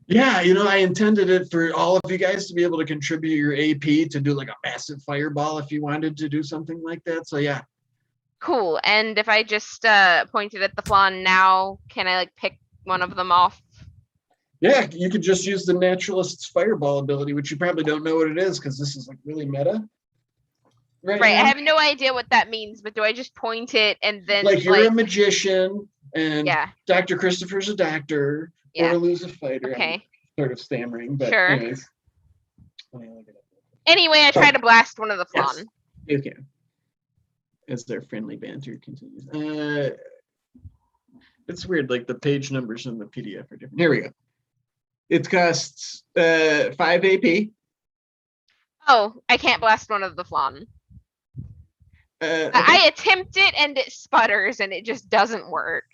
Yeah, I intended it for all of you guys to be able to contribute your AP to do like a massive fireball if you wanted to do something like that. So yeah. Cool. And if I just pointed at the flan now, can I like pick one of them off? Yeah, you could just use the naturalist's fireball ability, which you probably don't know what it is because this is like really meta. Right. now. I have no idea what that means, but do I just point it and then Like you're a magician and yeah. Dr. Christopher's a doctor, Yeah. Orlu's a fighter. Okay. I'm sort of stammering, but Sure. anyways. Anyway, I try to blast one of the flan. Yes, you can. As their friendly banter continues. It's weird, like the page numbers in the PDF are different. Here we go. It costs 5 AP. Oh, I can't blast one of the flan. Okay. I attempt it and it sputters and it just doesn't work.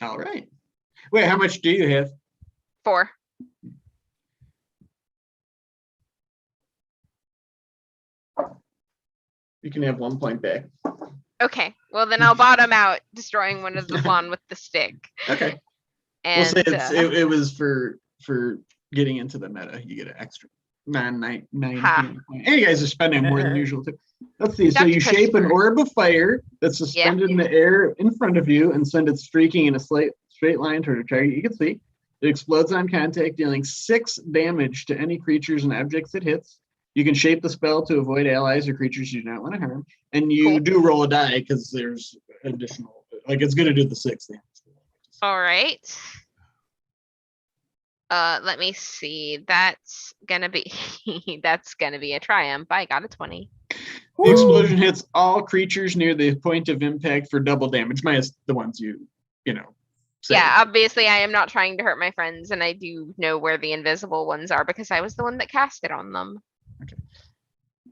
All right. Wait, how much do you have? 4. You can have 1 point back. Okay, well then I'll bottom out, destroying one of the flan with the stick. Okay. And We'll say it was for getting into the meta. You get an extra 9. And you guys are spending more than usual too. Let's see. So you shape an orb of fire that's suspended in the air in front of you and send it streaking in a straight line toward a target you can see. It explodes on contact, dealing 6 damage to any creatures and objects it hits. You can shape the spell to avoid allies or creatures you do not want to harm. And you do roll a die because there's additional, like it's going to do the 6 damage. all right. Let me see. That's gonna be a triumph. I got a 20. The explosion hits all creatures near the point of impact for double damage, minus the ones you save. Yeah, obviously I am not trying to hurt my friends, and I do know where the invisible ones are because I was the one that cast it on them. Okay.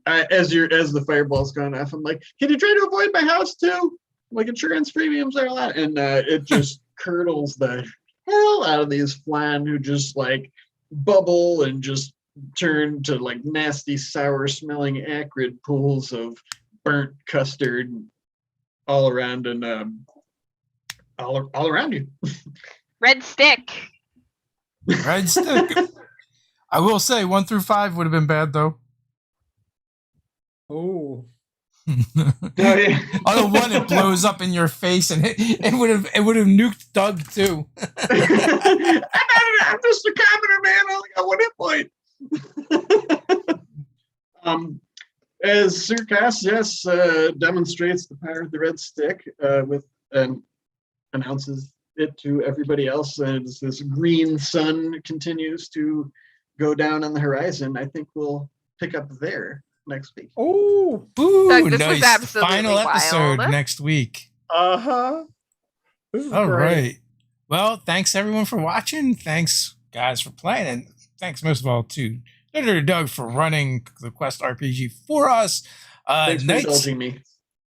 As the fireball's going off, I'm like, can you try to avoid my house too? Like insurance premiums are a lot, and it just curdles the hell out of these flan who just like bubble and just turn to like nasty, sour smelling, acrid pools of burnt custard all around and all around you. Red stick. Red stick. I will say 1 through 5 would have been bad though. Oh. Yeah. On the one, it blows up in your face, and it would have nuked Doug too. I'm just a commoner, man. I only got 1 hit point. As Surkas, yes, demonstrates the power of the red stick announces it to everybody else, and as this green sun continues to go down on the horizon, I think we'll pick up there next week. Oh, Ooh, Doug, this was nice. absolutely Final episode wild. next week. This is All great. right. Well, thanks everyone for watching. Thanks guys for playing, and thanks most of all to Editor Doug for running the Quest RPG for us. Thanks for indulging me.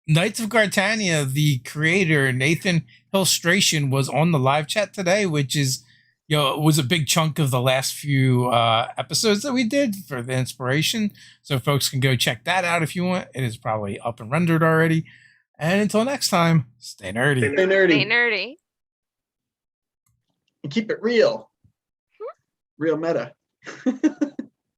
Knights of Gartania, the creator Nathan Hillstration was on the live chat today, which is, was a big chunk of the last few episodes that we did for the inspiration. So folks can go check that out if you want. It is probably up and rendered already. And until next time, stay nerdy. Stay nerdy. Stay nerdy. And keep it real. Real meta.